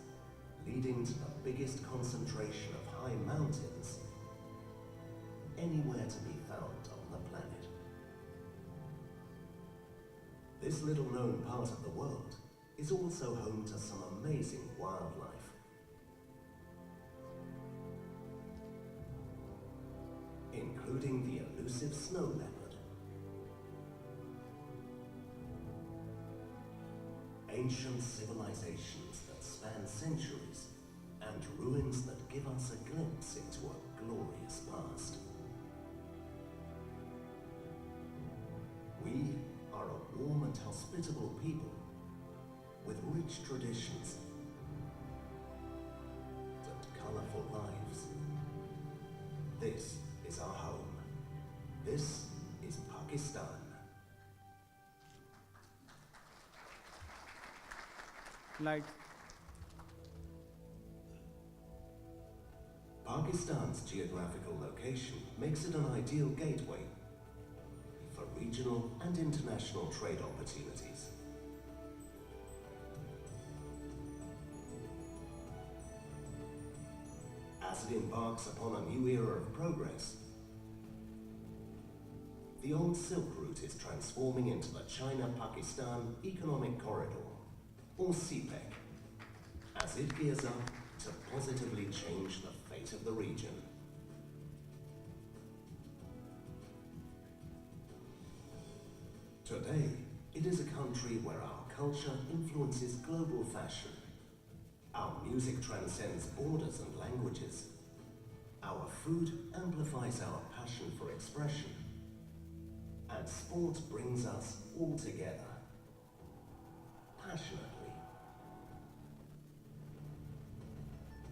leading to the biggest concentration of high mountains anywhere to be found on the planet. This little-known part of the world is also home to some amazing wildlife. Including the elusive snow leopard, ancient civilizations that span centuries, and ruins that give us a glimpse into a glorious past. We are a warm and hospitable people with rich traditions and colorful lives. This is our home. This is Pakistan. Like Pakistan's geographical location makes it an ideal gateway for regional and international trade opportunities. As it embarks upon a new era of progress, the old Silk Route is transforming into the China-Pakistan Economic Corridor, or CPEC, as it gears up to positively change the fate of the region. Today, it is a country where our culture influences global fashion. Our music transcends borders and languages. Our food amplifies our passion for expression. And sport brings us all together, passionately.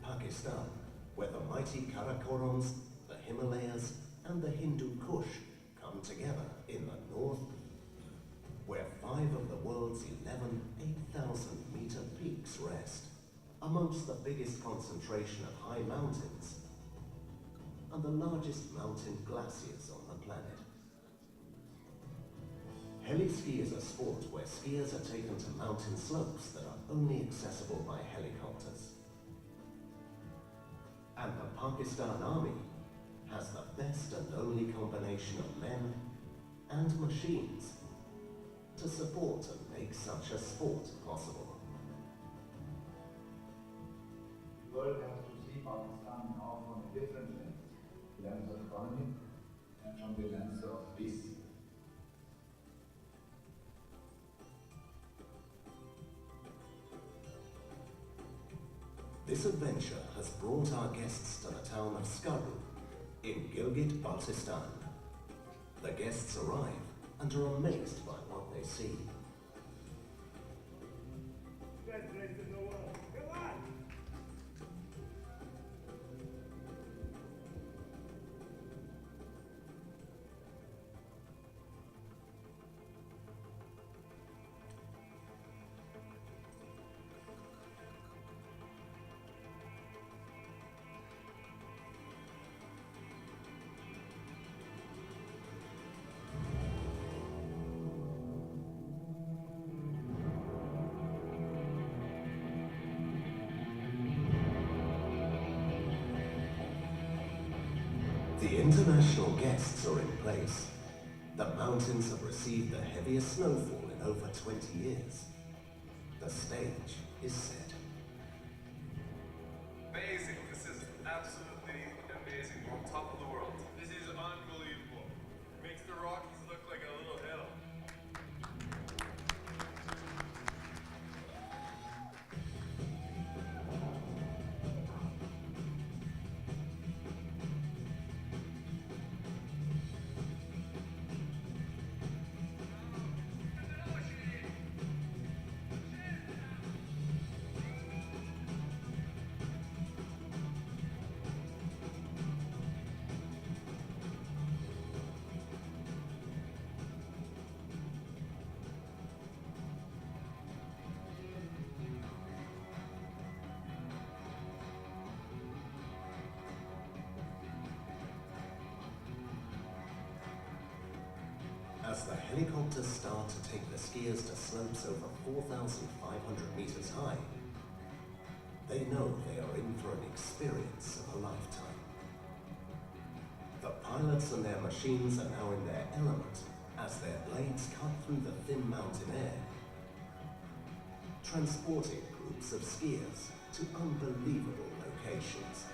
Pakistan, where the mighty Karakorums, the Himalayas, and the Hindu Kush come together in the north, where 5 of the world's 11 8,000-meter peaks rest, amongst the biggest concentration of high mountains and the largest mountain glaciers on the planet. Heli-ski is a sport where skiers are taken to mountain slopes that are only accessible by helicopters. And the Pakistan Army has the best and only combination of men and machines to support and make such a sport possible. The world has to see Pakistan now from a different lens of economy and from the lens of peace. This adventure has brought our guests to the town of Skaru in Gilgit-Baltistan. The guests arrive and are amazed by what they see. The international guests are in place. The mountains have received the heaviest snowfall in over 20 years. The stage is set. Amazing. This is absolutely amazing. We're on top of the world. This is unbelievable. Makes the Rockies look like a little hill. As the helicopters start to take the skiers to slopes over 4,500 meters high, they know they are in for an experience of a lifetime. The pilots and their machines are now in their element as their blades cut through the thin mountain air, transporting groups of skiers to unbelievable locations.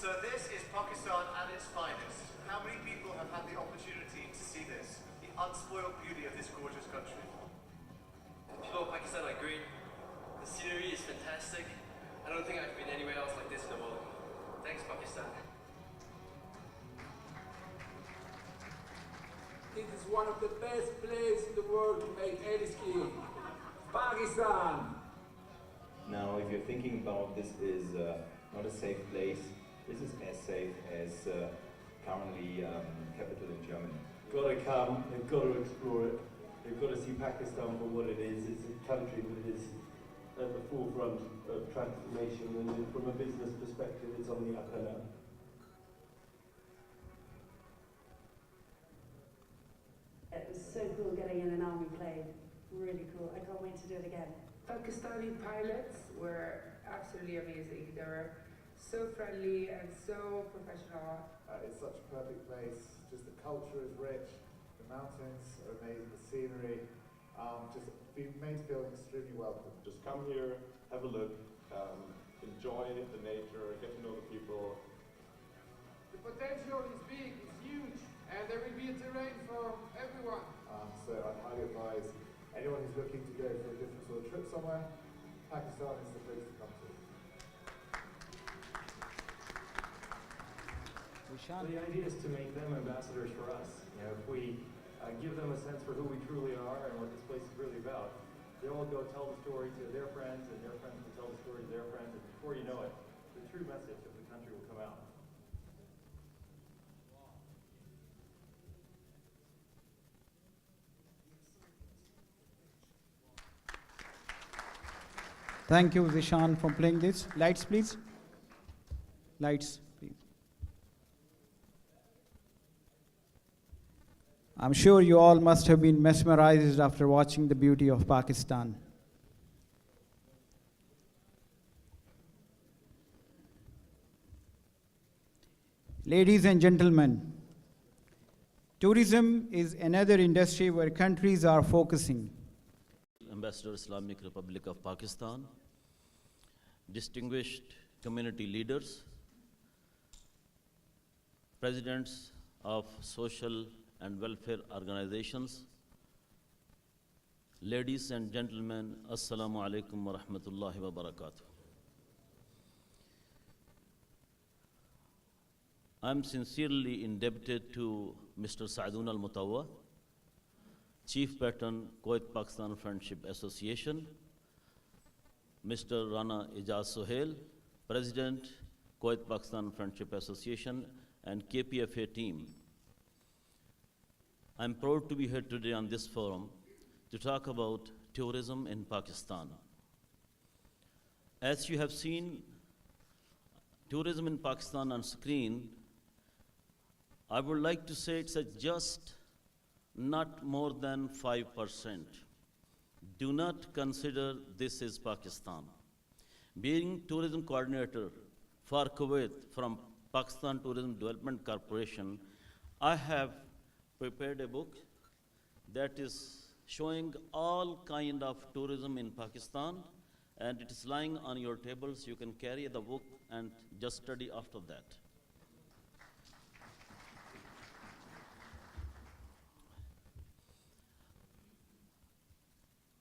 So this is Pakistan at its finest. How many people have had the opportunity to see this? The unspoiled beauty of this gorgeous country. People of Pakistan are great. The scenery is fantastic. I don't think I've been anywhere else like this in the world. Thanks, Pakistan. It is one of the best places in the world to make heli skiing. Pakistan! Now, if you're thinking about this is not a safe place, this is as safe as currently capital in Germany. Got to come, they've got to explore it, they've got to see Pakistan for what it is. It's a country that is at the forefront of transformation, and from a business perspective, it's on the up and up. It was so cool getting in an army plane. Really cool. I can't wait to do it again. Pakistani pilots were absolutely amazing. They were so friendly and so professional. It's such a perfect place. Just the culture is rich, the mountains are amazing, the scenery. Just being made to feel extremely welcome. Just come here, have a look, enjoy the nature, get to know the people. The potential is big, it's huge, and there will be a terrain for everyone. So I'd highly advise anyone who's looking to go for a different sort of trip somewhere, Pakistan is the place to come to. So the idea is to make them ambassadors for us. You know, if we give them a sense for who we truly are and what this place is really about, they'll go tell the story to their friends, and their friends will tell the story to their friends, and before you know it, the true message of the country will come out. Thank you, Zishan, for playing this. Lights, please. Lights, please. I'm sure you all must have been mesmerized after watching the beauty of Pakistan. Ladies and gentlemen, tourism is another industry where countries are focusing. Ambassador, Islamic Republic of Pakistan, distinguished community leaders, presidents of social and welfare organizations, Ladies and gentlemen, Assalamu alaikum wa rahmatullahi wa barakatuh. I'm sincerely indebted to Mr. Saadun Al-Mutawwa, Chief Patron, Kuwait-Pakistan Friendship Association, Mr. Rana Ijaz Sohail, President, Kuwait-Pakistan Friendship Association, and KPFA team. I'm proud to be here today on this forum to talk about tourism in Pakistan. As you have seen tourism in Pakistan on screen, I would like to say it's just not more than 5%. Do not consider this is Pakistan. Being tourism coordinator for Kuwait from Pakistan Tourism Development Corporation, I have prepared a book that is showing all kind of tourism in Pakistan, and it is lying on your tables. You can carry the book and just study after that.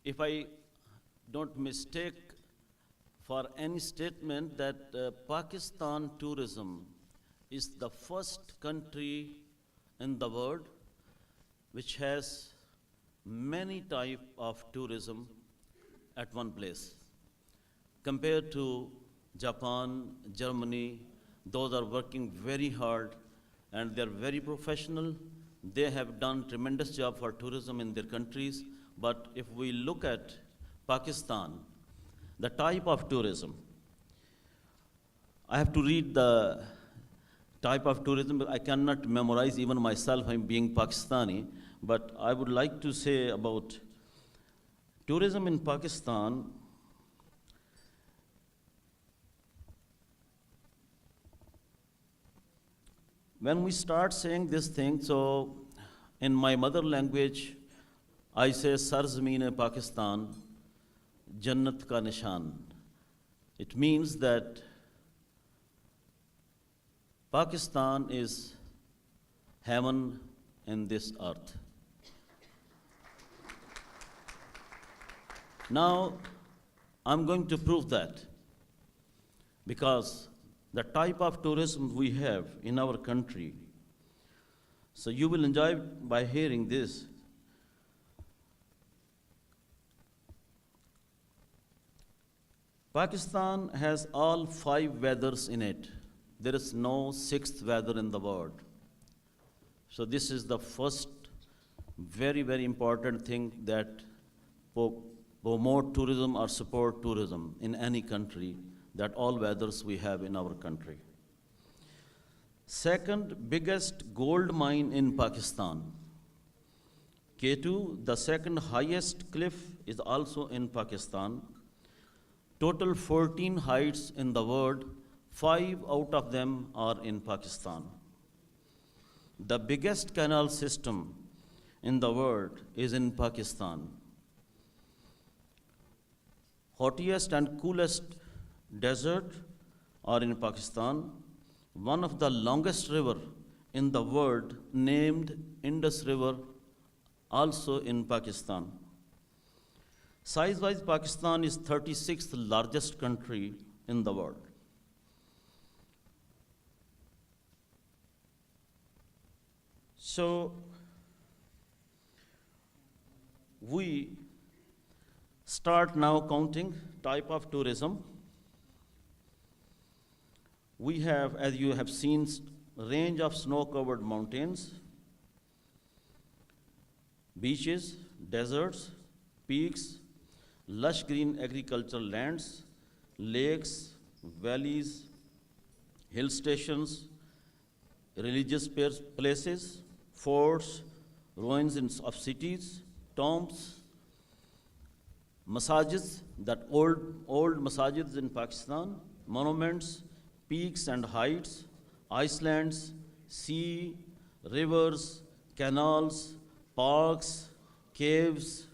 If I don't mistake for any statement that Pakistan tourism is the first country in the world which has many types of tourism at one place. Compared to Japan, Germany, those are working very hard and they're very professional. They have done tremendous job for tourism in their countries. But if we look at Pakistan, the type of tourism, I have to read the type of tourism, but I cannot memorize even myself, I'm being Pakistani. But I would like to say about tourism in Pakistan. When we start saying this thing, so in my mother language, I say Sarzameen Pakistan, Jannat ka Nishan. It means that Pakistan is heaven in this earth. Now, I'm going to prove that because the type of tourism we have in our country, so you will enjoy by hearing this. Pakistan has all 5 weathers in it. There is no 6th weather in the world. So this is the first very, very important thing that promote tourism or support tourism in any country, that all weathers we have in our country. Second biggest gold mine in Pakistan. K2, the second highest cliff, is also in Pakistan. Total 14 heights in the world, 5 out of them are in Pakistan. The biggest canal system in the world is in Pakistan. Hottest and coolest desert are in Pakistan. One of the longest river in the world, named Indus River, also in Pakistan. Size-wise, Pakistan is 36th largest country in the world. So, we start now counting type of tourism. We have, as you have seen, range of snow-covered mountains, beaches, deserts, peaks, lush green agricultural lands, lakes, valleys, hill stations, religious places, forts, ruins of cities, tombs, masajids, that old masajids in Pakistan, monuments, peaks and heights, islands, sea, rivers, canals, parks, caves,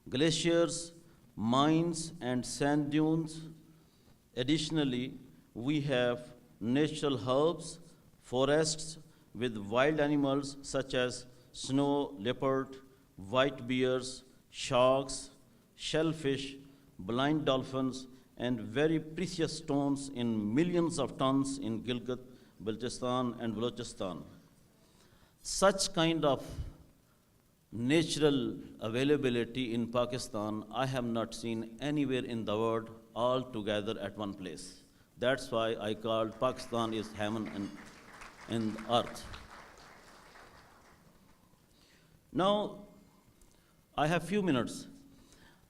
glaciers, mines and sand dunes. Additionally, we have natural herbs, forests with wild animals such as snow leopard, white bears, sharks, shellfish, blind dolphins, and very precious stones in millions of tons in Gilgit, Baltistan, and Balochistan. Such kind of natural availability in Pakistan, I have not seen anywhere in the world all together at one place. That's why I called Pakistan is heaven and earth. Now, I have few minutes.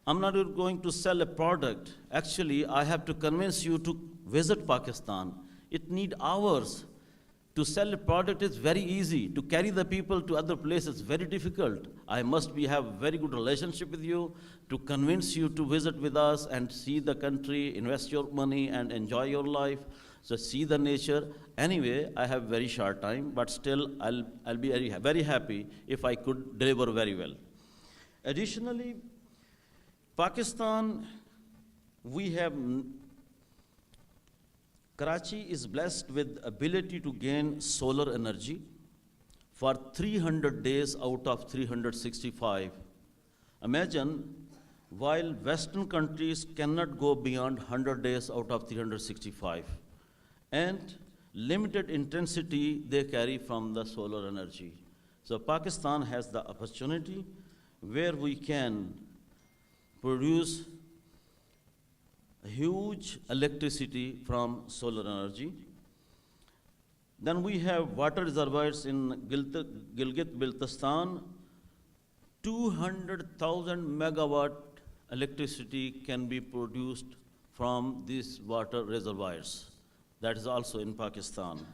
I'm not going to sell a product. Actually, I have to convince you to visit Pakistan. It needs hours. To sell a product is very easy. To carry the people to other places is very difficult. I must have very good relationship with you to convince you to visit with us and see the country, invest your money and enjoy your life. So see the nature. Anyway, I have very short time, but still I'll be very happy if I could deliver very well. Additionally, Pakistan, we have Karachi is blessed with ability to gain solar energy for 300 days out of 365. Imagine, while Western countries cannot go beyond 100 days out of 365, and limited intensity they carry from the solar energy. So Pakistan has the opportunity where we can produce huge electricity from solar energy. Then we have water reservoirs in Gilgit-Baltistan. 200,000 megawatt electricity can be produced from these water reservoirs. That is also in Pakistan.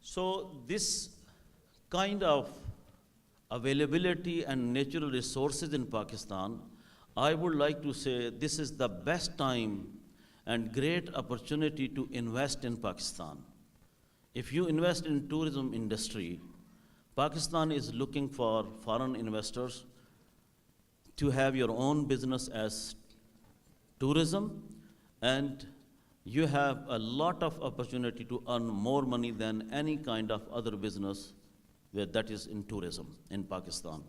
So this kind of availability and natural resources in Pakistan, I would like to say this is the best time and great opportunity to invest in Pakistan. If you invest in tourism industry, Pakistan is looking for foreign investors to have your own business as tourism, and you have a lot of opportunity to earn more money than any kind of other business that is in tourism in Pakistan.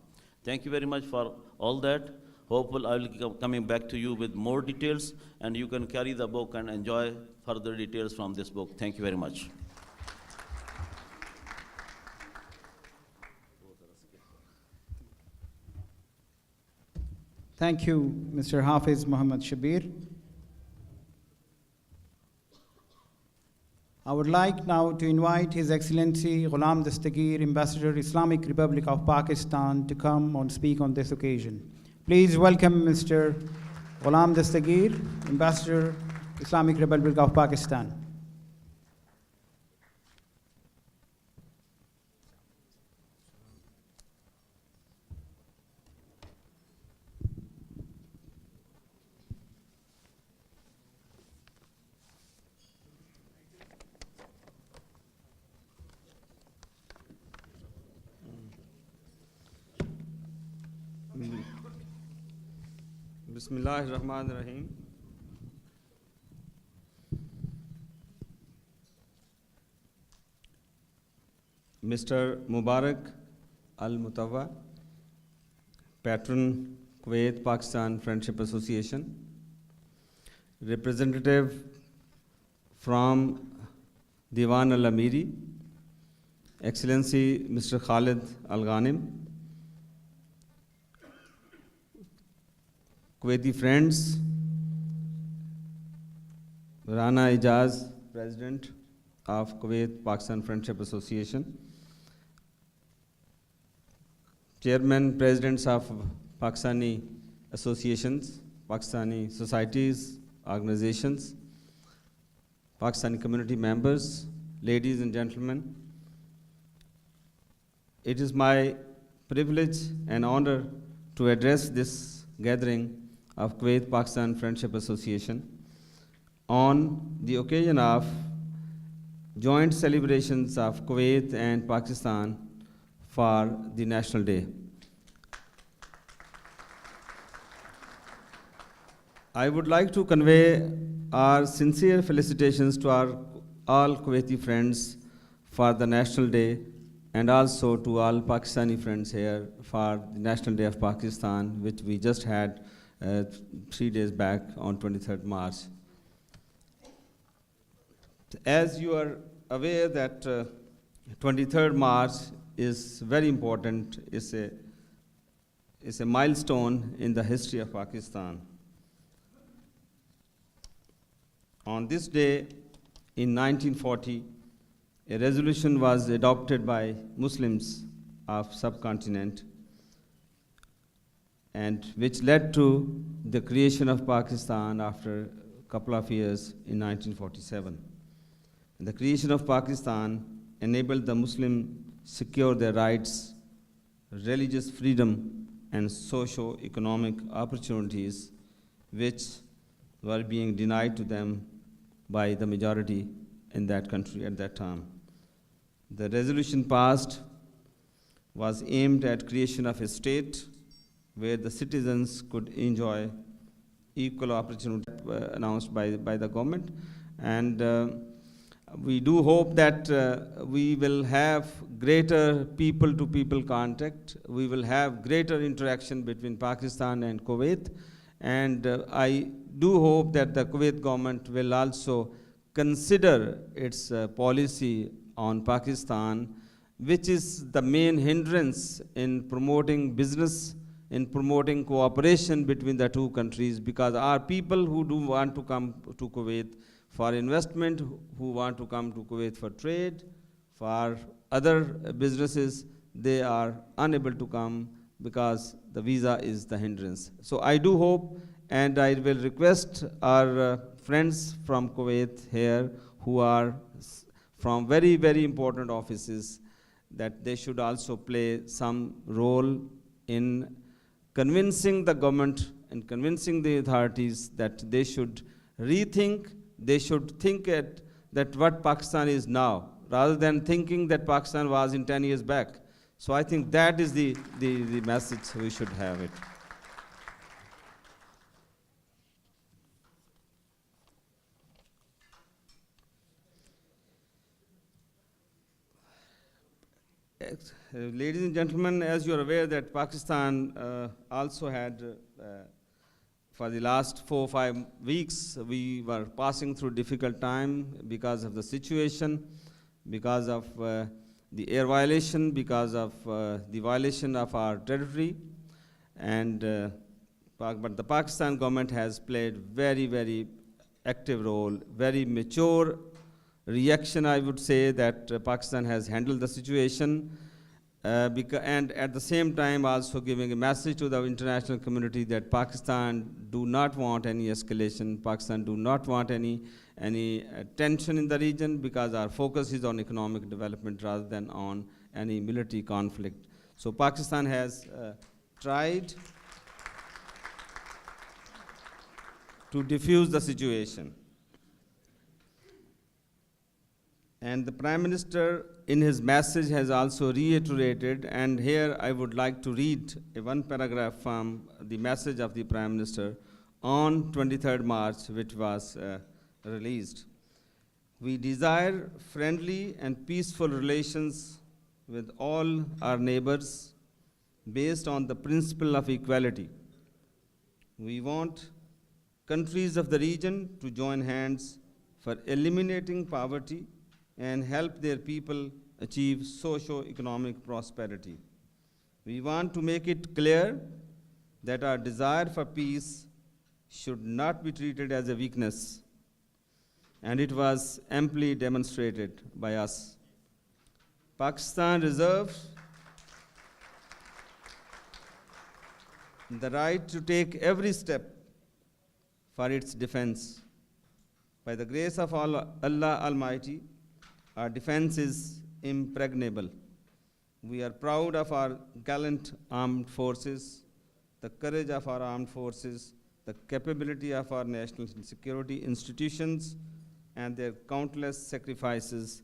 Thank you very much for all that. Hopefully I will be coming back to you with more details, and you can carry the book and enjoy further details from this book. Thank you very much. Thank you, Mr. Hafiz Muhammad Shabir. I would like now to invite His Excellency Ghulam Dastagir, Ambassador, Islamic Republic of Pakistan, to come and speak on this occasion. Please welcome Mr. Ghulam Dastagir, Ambassador, Islamic Republic of Pakistan. Bismillahirrahmanirrahim. Mr. Mubarak Al-Mutawwa, Patron, Kuwait Pakistan Friendship Association, representative from Diwan Al-Amiri, Excellency Mr. Khalid Al-Ghanim, Kuwaiti friends, Rana Ijaz, President of Kuwait Pakistan Friendship Association, Chairman, Presidents of Pakistani associations, Pakistani societies, organizations, Pakistani community members, ladies and gentlemen. It is my privilege and honor to address this gathering of Kuwait Pakistan Friendship Association on the occasion of joint celebrations of Kuwait and Pakistan for the National Day. I would like to convey our sincere felicitations to our all Kuwaiti friends for the National Day and also to all Pakistani friends here for the National Day of Pakistan, which we just had 3 days back on 23rd March. As you are aware that 23rd March is very important, it's a milestone in the history of Pakistan. On this day in 1940, a resolution was adopted by Muslims of subcontinent and which led to the creation of Pakistan after a couple of years in 1947. And the creation of Pakistan enabled the Muslim secure their rights, religious freedom, and socio-economic opportunities which were being denied to them by the majority in that country at that time. The resolution passed was aimed at creation of a state where the citizens could enjoy equal opportunity announced by the government. And we do hope that we will have greater people-to-people contact. We will have greater interaction between Pakistan and Kuwait. And I do hope that the Kuwait government will also consider its policy on Pakistan, which is the main hindrance in promoting business, in promoting cooperation between the two countries, because our people who do want to come to Kuwait for investment, who want to come to Kuwait for trade, for other businesses, they are unable to come because the visa is the hindrance. So I do hope, and I will request our friends from Kuwait here who are from very, very important offices, that they should also play some role in convincing the government and convincing the authorities that they should rethink, they should think that what Pakistan is now, rather than thinking that Pakistan was in 10 years back. So I think that is the message we should have it. Ladies and gentlemen, as you are aware that Pakistan also had, for the last 4 or 5 weeks, we were passing through difficult time because of the situation, because of the air violation, because of the violation of our territory. And but the Pakistan government has played very, very active role, very mature reaction, I would say, that Pakistan has handled the situation, and at the same time also giving a message to the international community that Pakistan do not want any escalation, Pakistan do not want any tension in the region, because our focus is on economic development rather than on any military conflict. So Pakistan has tried to diffuse the situation. And the Prime Minister in his message has also reiterated, and here I would like to read one paragraph from the message of the Prime Minister on 23rd March, which was released. We desire friendly and peaceful relations with all our neighbors based on the principle of equality. We want countries of the region to join hands for eliminating poverty and help their people achieve socio-economic prosperity. We want to make it clear that our desire for peace should not be treated as a weakness, and it was amply demonstrated by us. Pakistan reserves the right to take every step for its defense. By the grace of Allah Almighty, our defense is impregnable. We are proud of our gallant armed forces, the courage of our armed forces, the capability of our national security institutions, and their countless sacrifices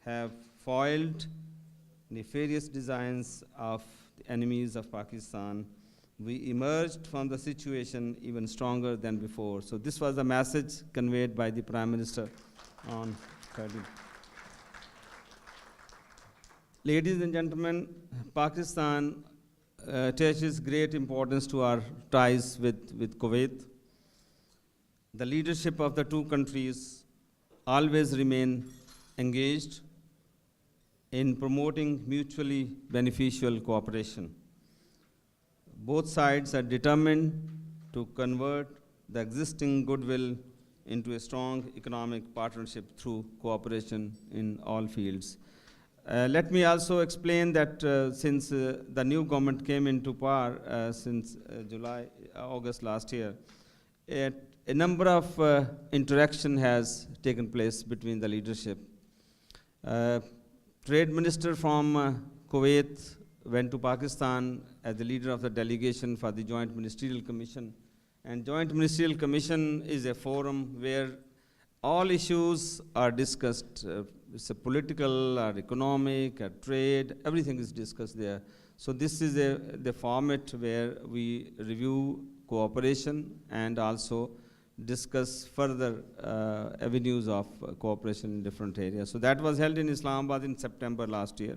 have foiled nefarious designs of the enemies of Pakistan. We emerged from the situation even stronger than before. So this was the message conveyed by the Prime Minister on 30th. Ladies and gentlemen, Pakistan attaches great importance to our ties with Kuwait. The leadership of the two countries always remain engaged in promoting mutually beneficial cooperation. Both sides are determined to convert the existing goodwill into a strong economic partnership through cooperation in all fields. Let me also explain that since the new government came into power since August last year, a number of interaction has taken place between the leadership. Trade Minister from Kuwait went to Pakistan as the leader of the delegation for the Joint Ministerial Commission. And Joint Ministerial Commission is a forum where all issues are discussed. It's a political or economic or trade, everything is discussed there. So this is the format where we review cooperation and also discuss further avenues of cooperation in different areas. So that was held in Islamabad in September last year.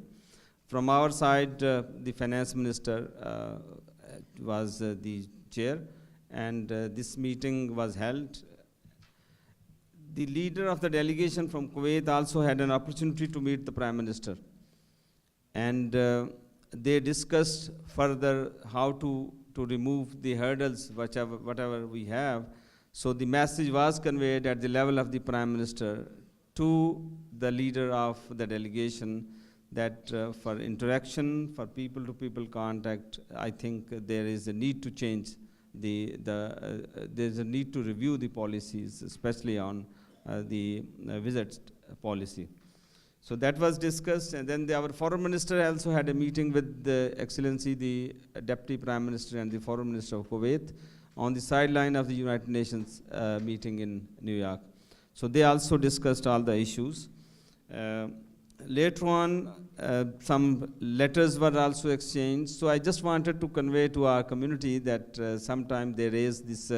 From our side, the finance minister was the chair, and this meeting was held. The leader of the delegation from Kuwait also had an opportunity to meet the Prime Minister. And they discussed further how to remove the hurdles, whatever we have. So the message was conveyed at the level of the Prime Minister to the leader of the delegation that for interaction, for people-to-people contact, I think there is a need to change there's a need to review the policies, especially on the visit policy. So that was discussed, and then our foreign minister also had a meeting with the Excellency, the Deputy Prime Minister and the Foreign Minister of Kuwait on the sideline of the United Nations meeting in New York. So they also discussed all the issues. Later on, some letters were also exchanged. So I just wanted to convey to our community that sometimes they raise this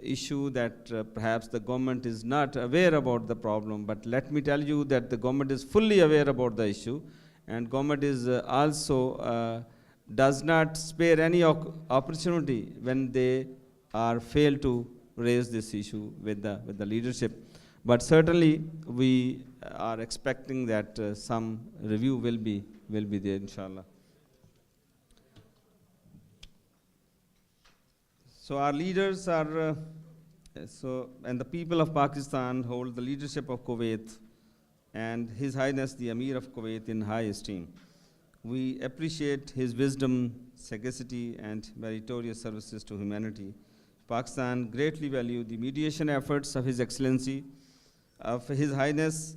issue that perhaps the government is not aware about the problem. But let me tell you that the government is fully aware about the issue, and government is also does not spare any opportunity when they are failed to raise this issue with the leadership. But certainly we are expecting that some review will be there, inshallah. So our leaders are, and the people of Pakistan hold the leadership of Kuwait and His Highness the Amir of Kuwait in high esteem. We appreciate his wisdom, sagacity, and meritorious services to humanity. Pakistan greatly value the mediation efforts of His Excellency, of His Highness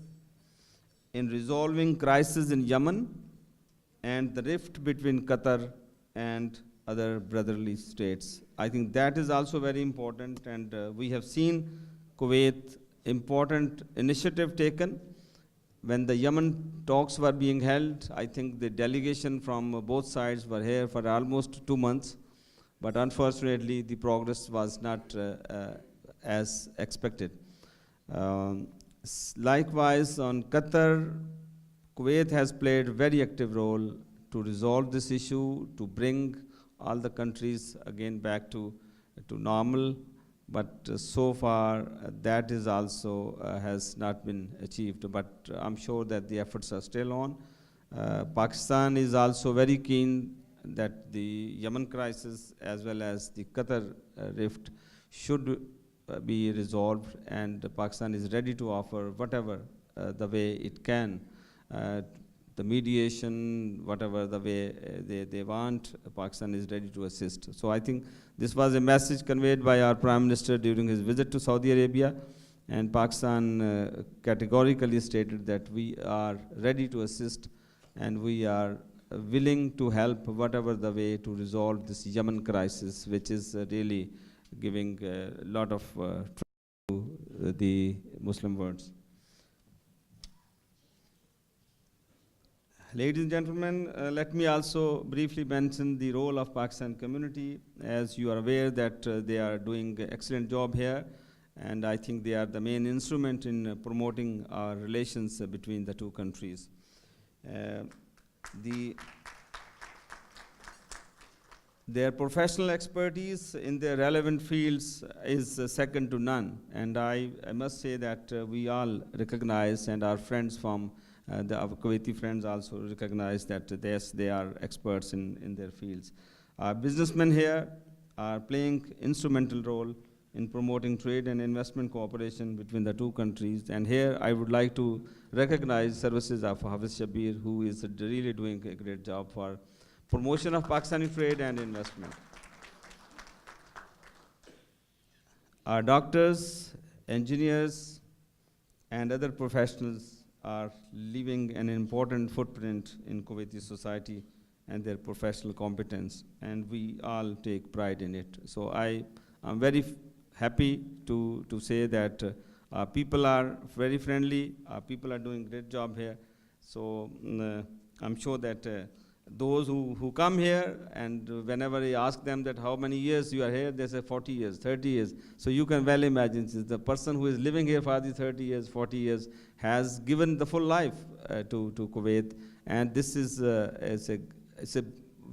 in resolving crisis in Yemen and the rift between Qatar and other brotherly states. I think that is also very important, and we have seen Kuwait important initiative taken. When the Yemen talks were being held, I think the delegation from both sides were here for almost 2 months, but unfortunately the progress was not as expected. Likewise, on Qatar, Kuwait has played a very active role to resolve this issue, to bring all the countries again back to normal, but so far that is also has not been achieved, but I'm sure that the efforts are still on. Pakistan is also very keen that the Yemen crisis as well as the Qatar rift should be resolved, and Pakistan is ready to offer whatever the way it can, the mediation, whatever the way they want, Pakistan is ready to assist. So I think this was a message conveyed by our Prime Minister during his visit to Saudi Arabia, and Pakistan categorically stated that we are ready to assist and we are willing to help whatever the way to resolve this Yemen crisis, which is really giving a lot of trouble to the Muslim world. Ladies and gentlemen, let me also briefly mention the role of Pakistan community. As you are aware that they are doing an excellent job here, and I think they are the main instrument in promoting our relations between the two countries. the their professional expertise in their relevant fields is second to none. And I must say that we all recognize, and our friends from our Kuwaiti friends also recognize that yes, they are experts in their fields. Our businessmen here are playing instrumental role in promoting trade and investment cooperation between the two countries. And here I would like to recognize services of Hafiz Shabir, who is really doing a great job for promotion of Pakistani trade and investment. Our doctors, engineers, and other professionals are leaving an important footprint in Kuwaiti society and their professional competence, and we all take pride in it. So I am very happy to say that people are very friendly, people are doing a great job here. So I'm sure that those who come here, and whenever I ask them that how many years you are here, they say 40 years, 30 years. So you can well imagine, the person who is living here for the 30 years, 40 years, has given the full life to Kuwait. And this is it's a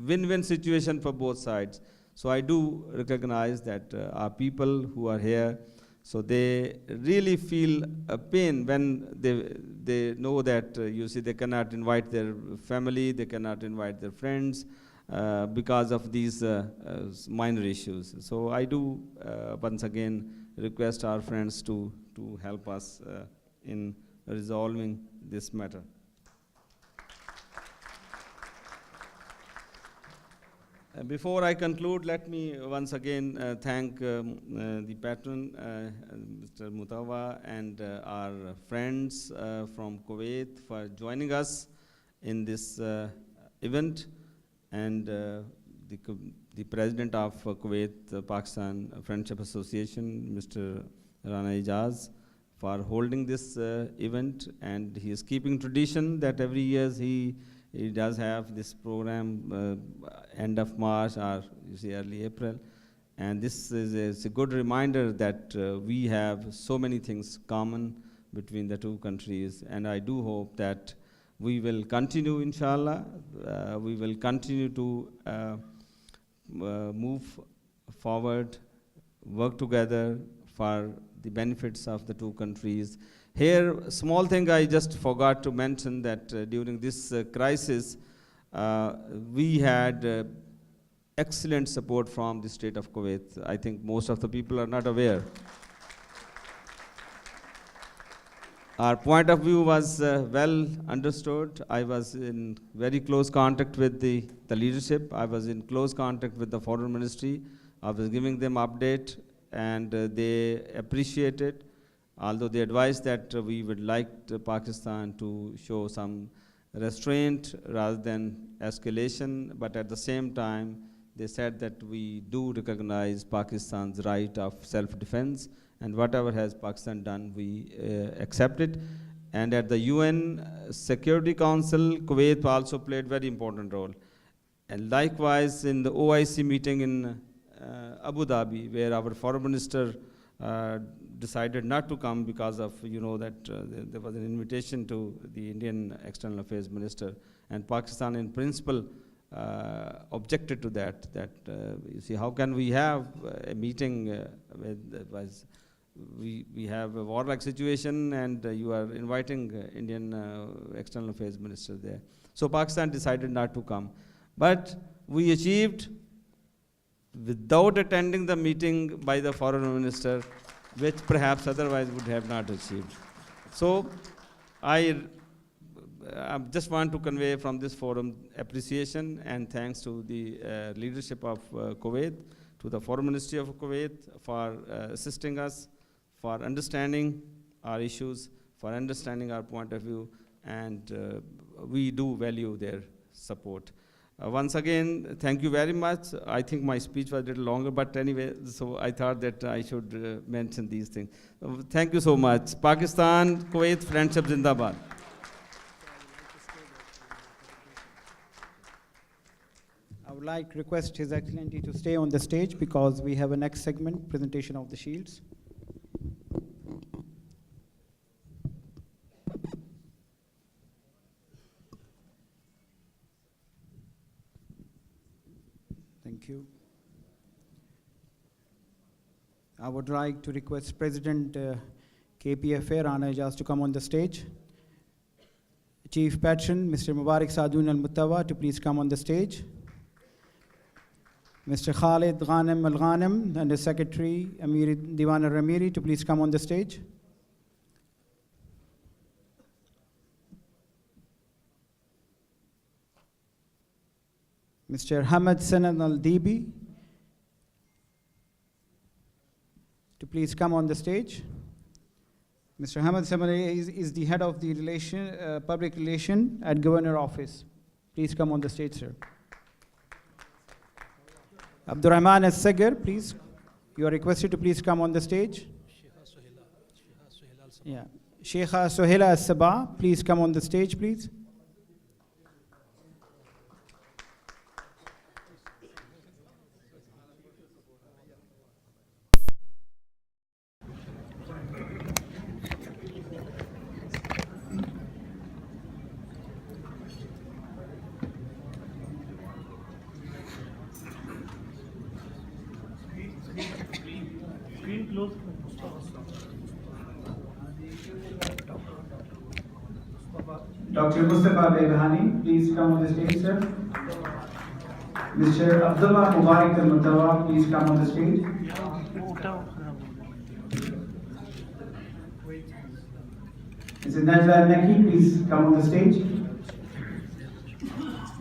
win-win situation for both sides. So I do recognize that our people who are here, so they really feel a pain when they know that, you see, they cannot invite their family, they cannot invite their friends because of these minor issues. So I do once again request our friends to help us in resolving this matter. Before I conclude, let me once again thank the patron, Mr. Mutawa, and our friends from Kuwait for joining us in this event, and the president of Kuwait Pakistan Friendship Association, Mr. Rana Ijaz, for holding this event. And he is keeping tradition that every year he does have this program end of March, or you see early April. And this is a good reminder that we have so many things common between the two countries. And I do hope that we will continue, inshallah. We will continue to move forward, work together for the benefits of the two countries. Here, small thing I just forgot to mention, that during this crisis, we had excellent support from the state of Kuwait. I think most of the people are not aware. Our point of view was well understood. I was in very close contact with the leadership. I was in close contact with the foreign ministry. I was giving them update, and they appreciated. Although they advised that we would like Pakistan to show some restraint rather than escalation, but at the same time, they said that we do recognize Pakistan's right of self-defense, and whatever has Pakistan done, we accept it. And at the UN Security Council, Kuwait also played very important role. And likewise, in the OIC meeting in Abu Dhabi, where our foreign minister decided not to come because of, that there was an invitation to the Indian External Affairs Minister, and Pakistan in principle objected to that, you see, how can we have a meeting we have a warlike situation, and you are inviting Indian External Affairs Minister there. So Pakistan decided not to come. But we achieved, without attending the meeting by the foreign minister, which perhaps otherwise would have not achieved. So I just want to convey from this forum appreciation and thanks to the leadership of Kuwait, to the Foreign Ministry of Kuwait for assisting us, for understanding our issues, for understanding our point of view, and we do value their support. Once again, thank you very much. I think my speech was a little longer, but anyway, so I thought that I should mention these things. Thank you so much. Pakistan, Kuwait, Friendship Zindabad. I would like to request His Excellency to stay on the stage because we have a next segment, presentation of the shields. Thank you. I would like to request President KPFA Rana Ijaz to come on the stage. Chief Patron, Mr. Mubarak Sadoun Al-Muttawa, to please come on the stage. Mr. Khalid Ghanem Al-Ghanem and the Secretary, Amir Diwan Al-Ramiri, to please come on the stage. Mr. Hamad Sanad Al-Dibi, to please come on the stage. Mr. Hamad Samari is the head of the public relation at Governor Office. Please come on the stage, sir. Abdurrahman As-Sagar, please. You are requested to please come on the stage. Yeah. Sheikha Sohela As-Sabah, please come on the stage, please. Dr. Mustafa Behani, please come on the stage, sir. Mr. Abdullah Mubarak Al-Muttawa, please come on the stage. Mr. Najla Al-Naki, please come on the stage.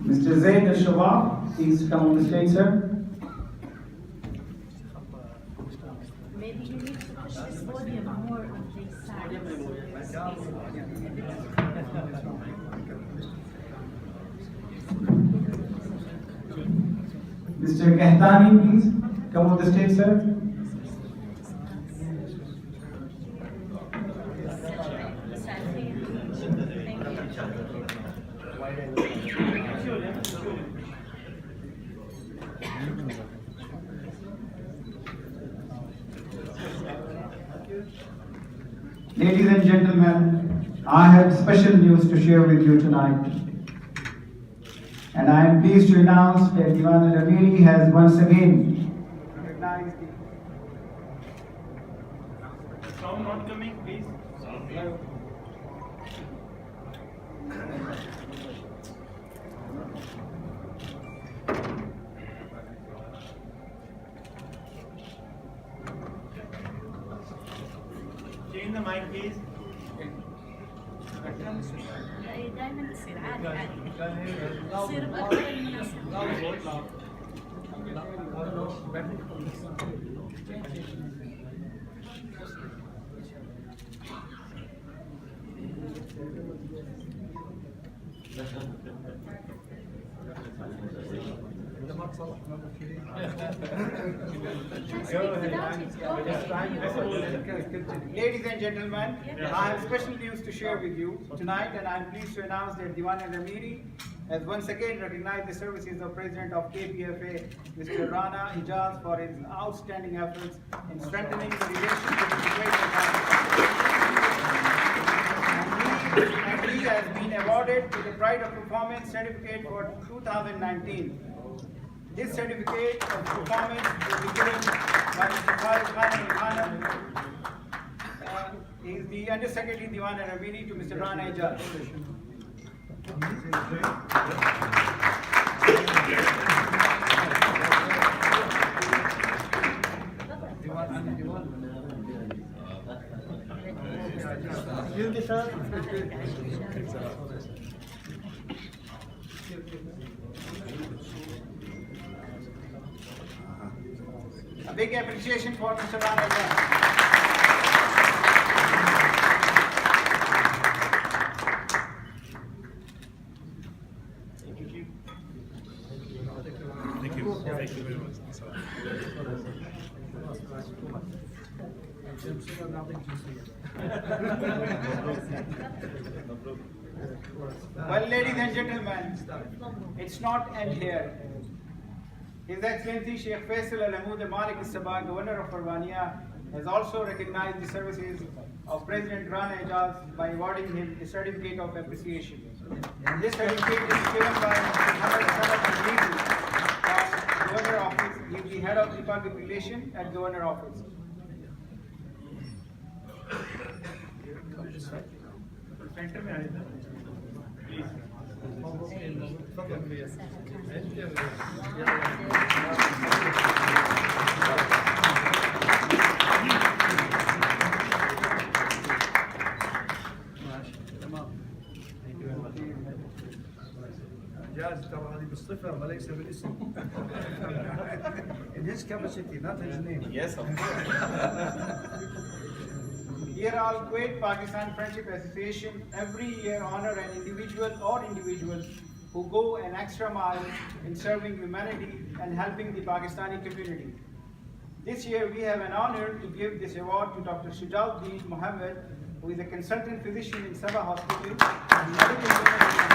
Mr. Zaid Al-Shabab, please come on the stage, sir. Maybe you need to push this podium more on this side. Mr. Kehtani, please come on the stage, sir. Ladies and gentlemen, I have special news to share with you tonight. And I am pleased to announce that Diwan Al-Amiri has once again recognized the sound not coming, please. Change the mic, please. دايما تصير عادي عادي تصير بأكبر المناسبة. Ladies and gentlemen, I have special news to share with you tonight, and I am pleased to announce that Diwan Al-Amiri has once again recognized the services of President of KPFA, Mr. Rana Ijaz, for his outstanding efforts in strengthening the relationship with the Kuwait and he has been awarded with the Pride of Performance Certificate for 2019. This certificate of performance will be given by Mr. Khalid Khan. He is the Undersecretary Diwan Al-Amiri to Mr. Rana Ijaz. A big appreciation for Mr. Rana Ijaz. Thank you very much. Well, ladies and gentlemen, it's not end here. His Excellency Sheikh Faisal Al-Hamoud Al-Malik Al-Sabah, Governor of Parwania, has also recognized the services of President Rana Ijaz by awarding him a certificate of appreciation. This certificate is given by Mr. Hamad Sanad Al-Dibi, Governor Office. He is the head of the public relation at Governor Office. جاز ترى هذه بالصفر وليس بالاسم. In his capacity, not his name. Yes, of course. Here all Kuwait Pakistan Friendship Association every year honor an individual or individuals who go an extra mile in serving humanity and helping the Pakistani community. This year we have an honor to give this award to Dr. Sujauddin Mohammed, who is a consultant physician in Sabah Hospital and medical unit in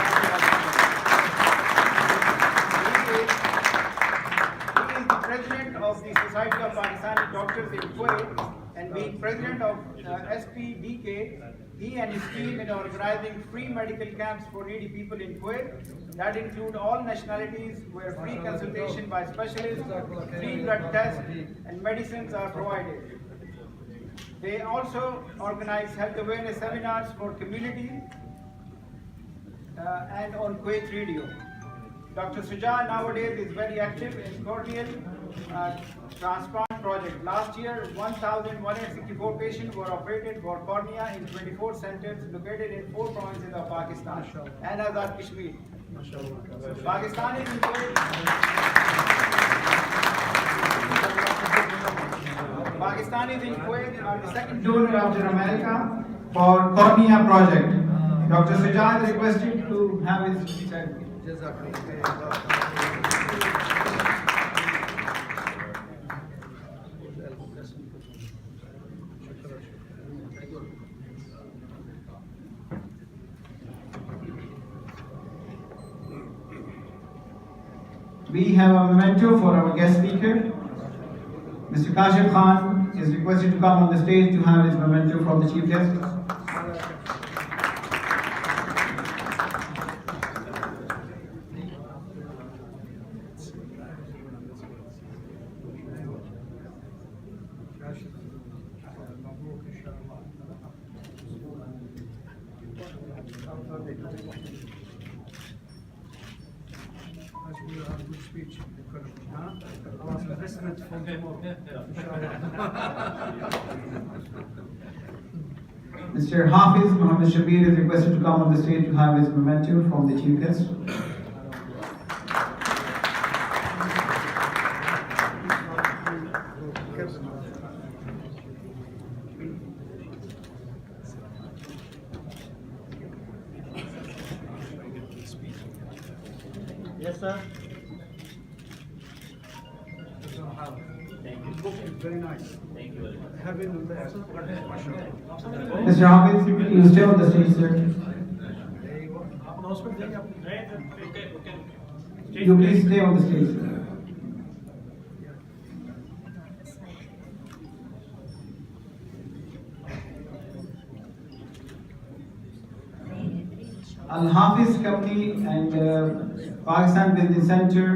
He is the president of the Society of Pakistani Doctors in Kuwait, and being president of SPDK, he and his team are organizing free medical camps for needy people in Kuwait that include all nationalities, where free consultation by specialists, free blood tests, and medicines are provided. They also organize health awareness seminars for community and on Kuwait radio. Dr. Suja nowadays is very active in corneal transplant project. Last year, 1,164 patients were operated for cornea in 24 centers located in 4 provinces of Pakistan and Azad Kashmir. Pakistanis in Kuwait. Pakistanis in Kuwait are the second donor after America for cornea project. Dr. Suja is requested to have his ceremony. We have a memento for our guest speaker. Mr. Kashif Khan is requested to come on the stage to have his memento from the chief guest. Mr. Hafiz Muhammad Shabir is requested to come on the stage to have his memento from the chief guest. Yes, sir. Thank you. Very nice. Thank you very much. Have him there. Mr. Hafiz, you stay on the stage, sir. You please stay on the stage, sir. Al-Hafiz Company and Pakistan Business Center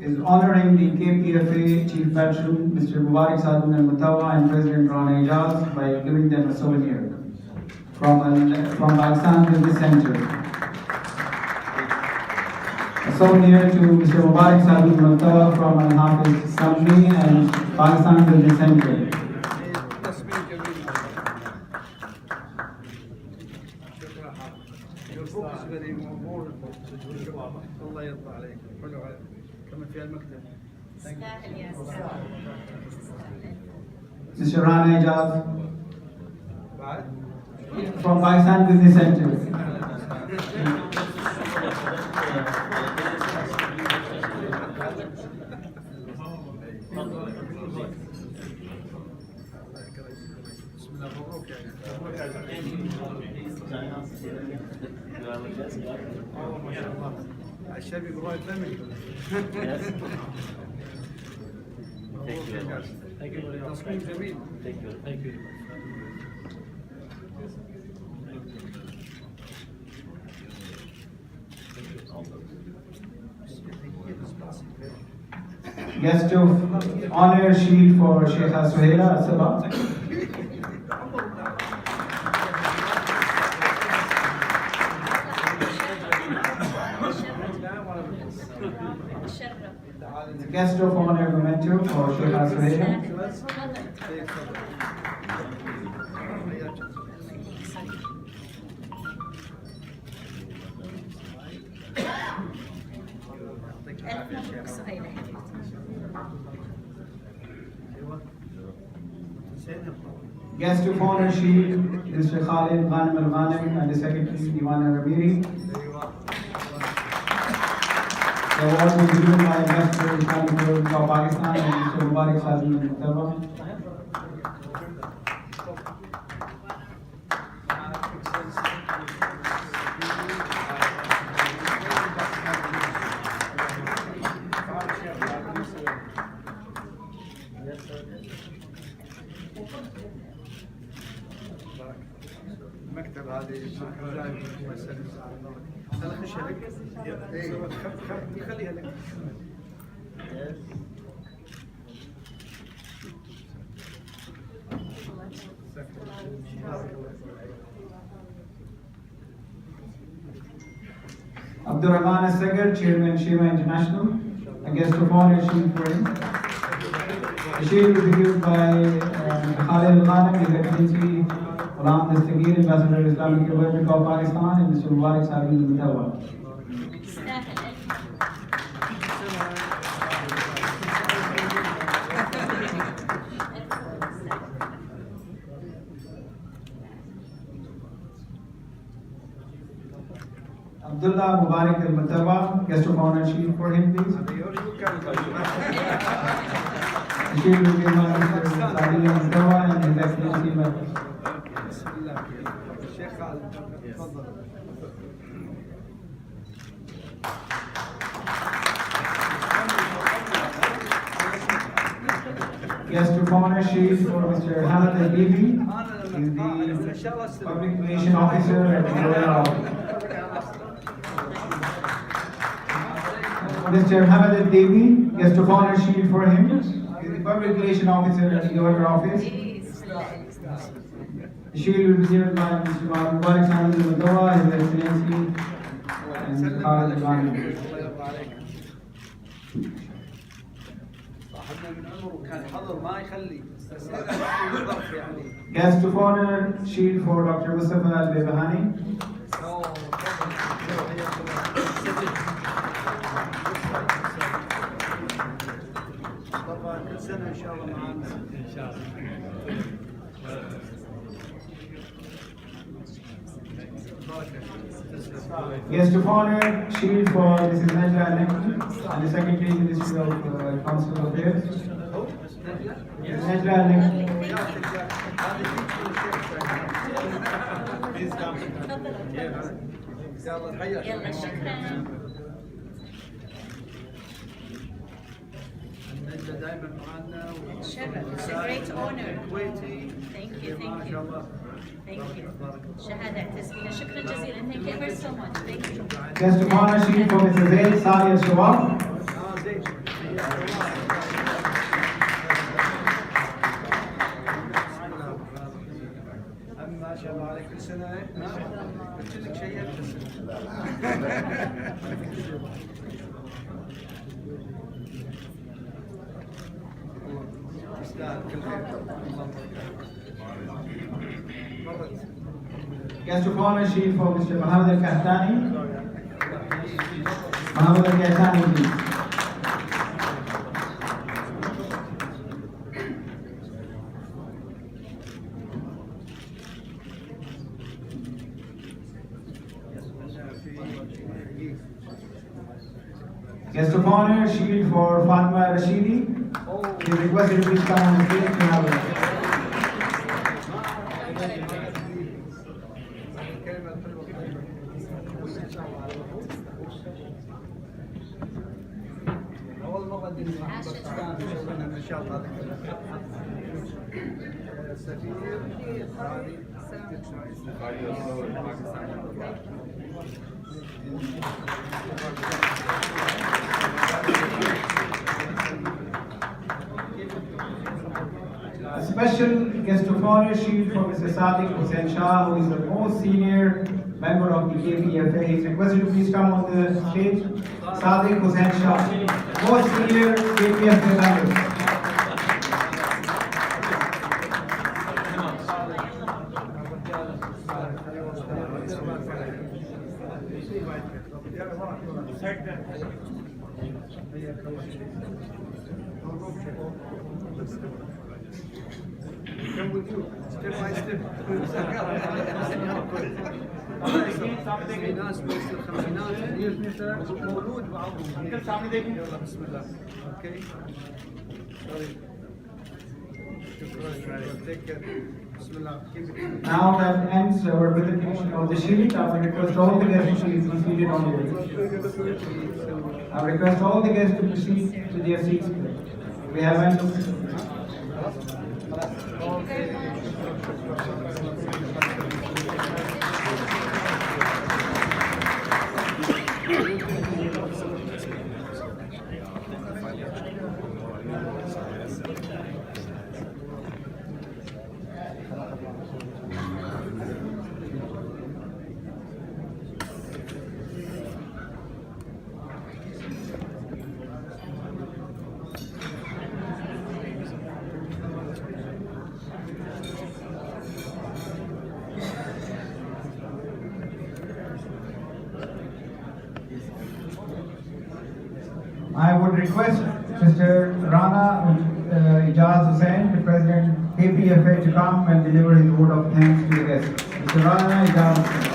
is honoring the KPFA Chief Patron, Mr. Mubarak Sadun Al-Mutawa and President Rana Ijaz by giving them a souvenir from Pakistan Business Center. A souvenir to Mr. Mubarak Sadun Al-Mutawa from Al-Hafiz Company and Pakistan Business Center. الله يرضى عليك. حلو كمان في المكتب. Mr. Rana Ijaz from Pakistan Business Center. الشباب يقولوا فمي. Yes. Thank you very much. Thank you very much. تصميم جميل. Thank you. Thank you. Guest of honor shield for Sheikha Suhaila Asaba. The guest of honor memento for Sheikha Suhaila. Guest of honor shield, Mr. Khalid Ghanem Al-Ghanem and the Secretary Diwana Ramiri. The award was given by Ambassador Islamic of Pakistan and Mr. Mubarak Sazi Al-Mustafa. المكتب هذه انا اخشها لك خليها لك Abdul Rahman Assagar, Chairman Shiva International. A guest of honor shield for him. The shield will be given by Khalid Al-Ghanem, His Excellency Ghulam Dastagir, Ambassador Islamic Republic of Pakistan, and Mr. Mubarak Sabi Al-Mutawa. Abdullah Mubarak Al-Mutawa, guest of honor shield for him, please. The shield will be given by Mr. Sabi Al-Mutawa and His Excellency Guest of honor shield for Mr. Hamad Al-Bibi, the Public Relation Officer at the Royal Office. Mr. Hamad Al-Bibi, guest of honor shield for him, the Public Relation Officer at the Royal Office. The shield will be given by Mr. Mubarak Sabi Al-Mutawa, His Excellency, and Khalid Al-Ghanem. Guest of honor shield for Dr. Mustafa Al-Bebahani. Guest of honor shield for Mrs. Najla Al-Nekti and the Secretary Ministry of Council Affairs. Mrs. Najla Al-Nekti. يلا شكرا. دائما معنا It's a great honor. Thank you, thank you. Thank you. شهادة تسمية. شكرا جزيلا. Thank you ever so much. Thank you. Guest of honor shield for Mr. Zaid Sali Al-Shawab. ما شاء الله عليك كل سنة قلت لك شيء Guest of honor shield for Mr. Mohammed Al-Kahtani. Mohammed Al-Kahtani, please. Guest of honor, shield for Fatma Rashidi. We request you to please come on the stage to have a أول مرة ندير مع باكستان إن شاء الله سفير special guest of honor shield for Mr. Sadiq Hussain Shah, who is the most senior member of the KPFA. He is requested to please come on the stage. Sadiq Hussain Shah, most senior KPFA member. Come with you, step by step. في ناس وسط الخمسينات مولود بعضهم. يلا بسم الله. اوكي. بسم الله. Now that ends our presentation of the shield. I will request all the guests to be seated on their seats. I request all the guests to proceed to their seats. We have ended. I would request Mr. Rana Ijaz Hussain, the President KPFA, to come and deliver his vote of thanks to the guests. Mr. Rana Ijaz Hussain.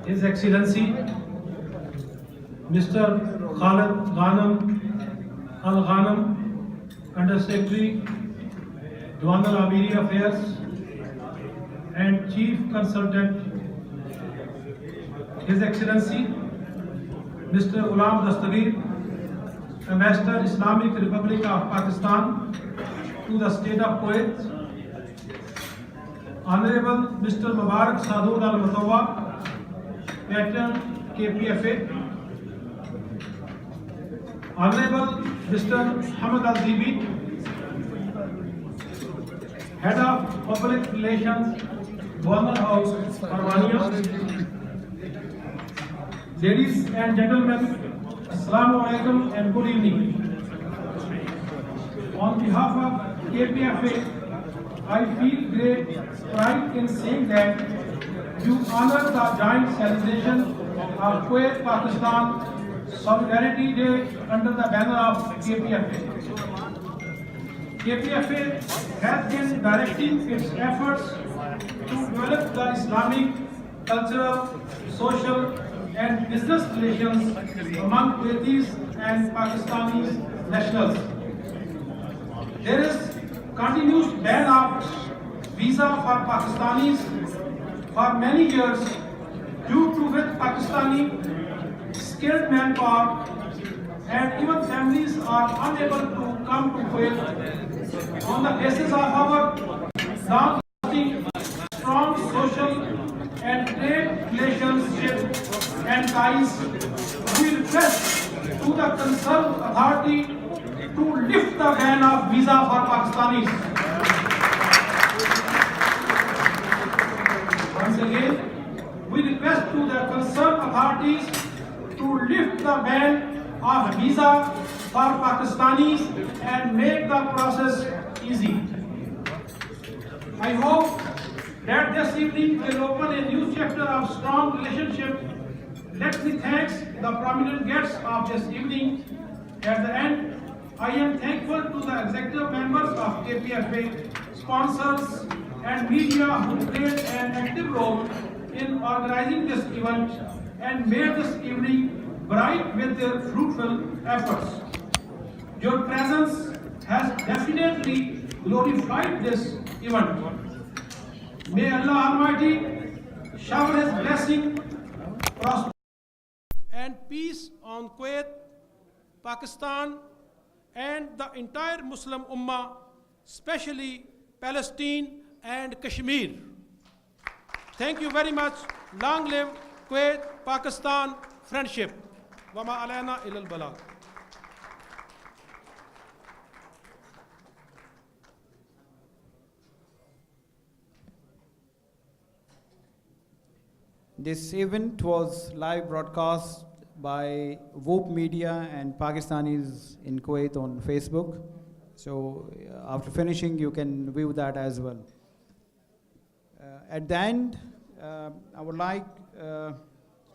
His Excellency Mr. Khalid Ghanem Al Ghanem, Under Secretary, Douane Amiri Affairs and Chief Consultant, His Excellency Mr. Ghulam Dastagir, Ambassador Islamic Republic of Pakistan to the State of Kuwait, Honorable Mr. Mubarak Sadood Al Mutawa, Patron KPFA, Honorable Mr. Hamad Al Zibi, Head of Public Relations, Governor House, Parwania. Ladies and gentlemen, Assalamu alaikum and good evening. On behalf of KPFA, I feel great pride in saying that you honor the joint celebration of Kuwait Pakistan Solidarity Day under the banner of KPFA. KPFA has been directing its efforts to develop the Islamic, cultural, social and business relations among Kuwaitis and Pakistani nationals. There is continuous ban of visa for Pakistanis for many years due to which Pakistani skilled manpower and even families are unable to come to Kuwait on the basis of our long-lasting strong social and trade relationships and ties. We request to the concerned authority to lift the ban of visa for Pakistanis. Once again, we request to the concerned authorities to lift the ban of visa for Pakistanis and make the process easy. I hope that this evening will open a new chapter of strong relationship. Let me thank the prominent guests of this evening. At the end, I am thankful to the executive members of KPFA, sponsors and media who played an active role in organizing this event and made this evening bright with their fruitful efforts. Your presence has definitely glorified this event. May Allah Almighty shower His blessing, prosperity, and peace on Kuwait, Pakistan, and the entire Muslim Ummah, especially Palestine and Kashmir. Thank you very much. Long live Kuwait, Pakistan friendship. Wama alayna ilal balagh. This event was live broadcast by Whoop Media and Pakistanis in Kuwait on Facebook. So after finishing, you can view that as well. At the end, I would like to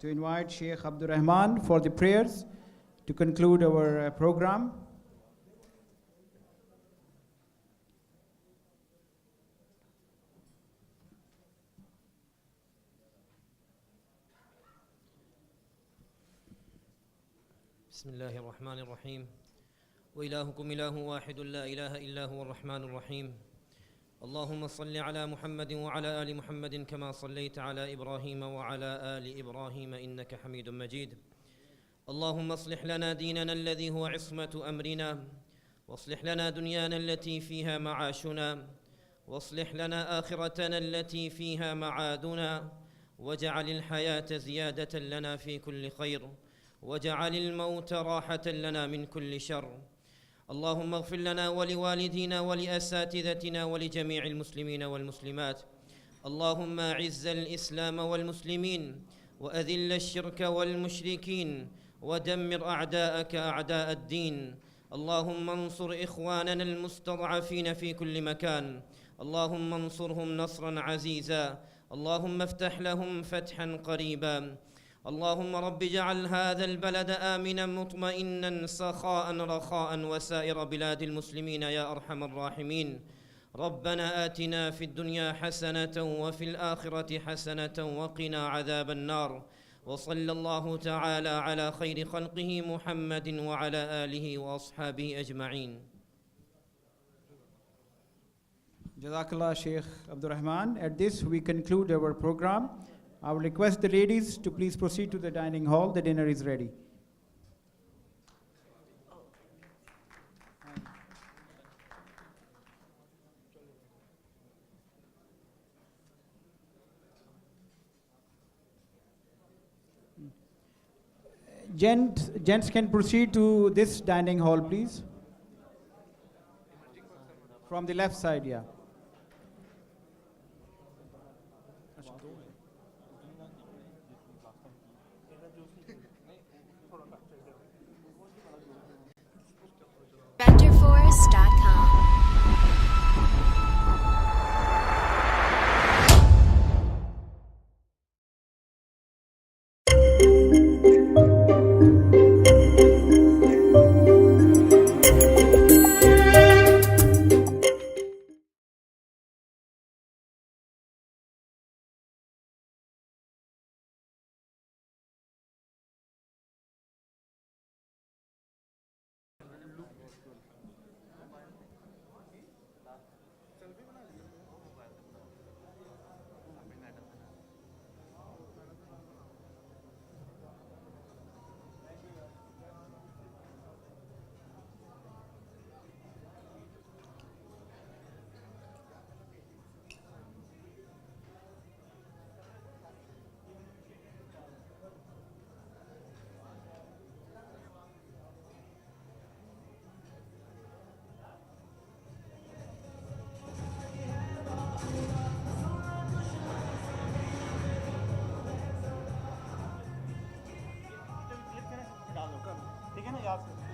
invite Sheikh Abdul Rahman for the prayers to conclude our program. بسم الله الرحمن الرحيم وإلهكم إله واحد لا إله إلا هو الرحمن الرحيم اللهم صل على محمد وعلى آل محمد كما صليت على إبراهيم وعلى آل إبراهيم إنك حميد مجيد اللهم اصلح لنا ديننا الذي هو عصمة أمرنا واصلح لنا دنيانا التي فيها معاشنا واصلح لنا آخرتنا التي فيها معادنا واجعل الحياة زيادة لنا في كل خير واجعل الموت راحة لنا من كل شر اللهم اغفر لنا ولوالدينا ولأساتذتنا ولجميع المسلمين والمسلمات اللهم أعز الإسلام والمسلمين وأذل الشرك والمشركين ودمر أعداءك أعداء الدين اللهم انصر إخواننا المستضعفين في كل مكان اللهم انصرهم نصرا عزيزا اللهم افتح لهم فتحا قريبا اللهم رب اجعل هذا البلد آمنا مطمئنا سخاء رخاء وسائر بلاد المسلمين يا أرحم الراحمين ربنا آتنا في الدنيا حسنة وفي الآخرة حسنة وقنا عذاب النار وصلى الله تعالى على خير خلقه محمد وعلى آله وأصحابه أجمعين. Jazakallah Sheikh Abdul Rahman. At this, we conclude our program. I will request the ladies to please proceed to the dining hall. The dinner is ready. Gents can proceed to this dining hall, please. From the left side, yeah. ठीक है ना याद से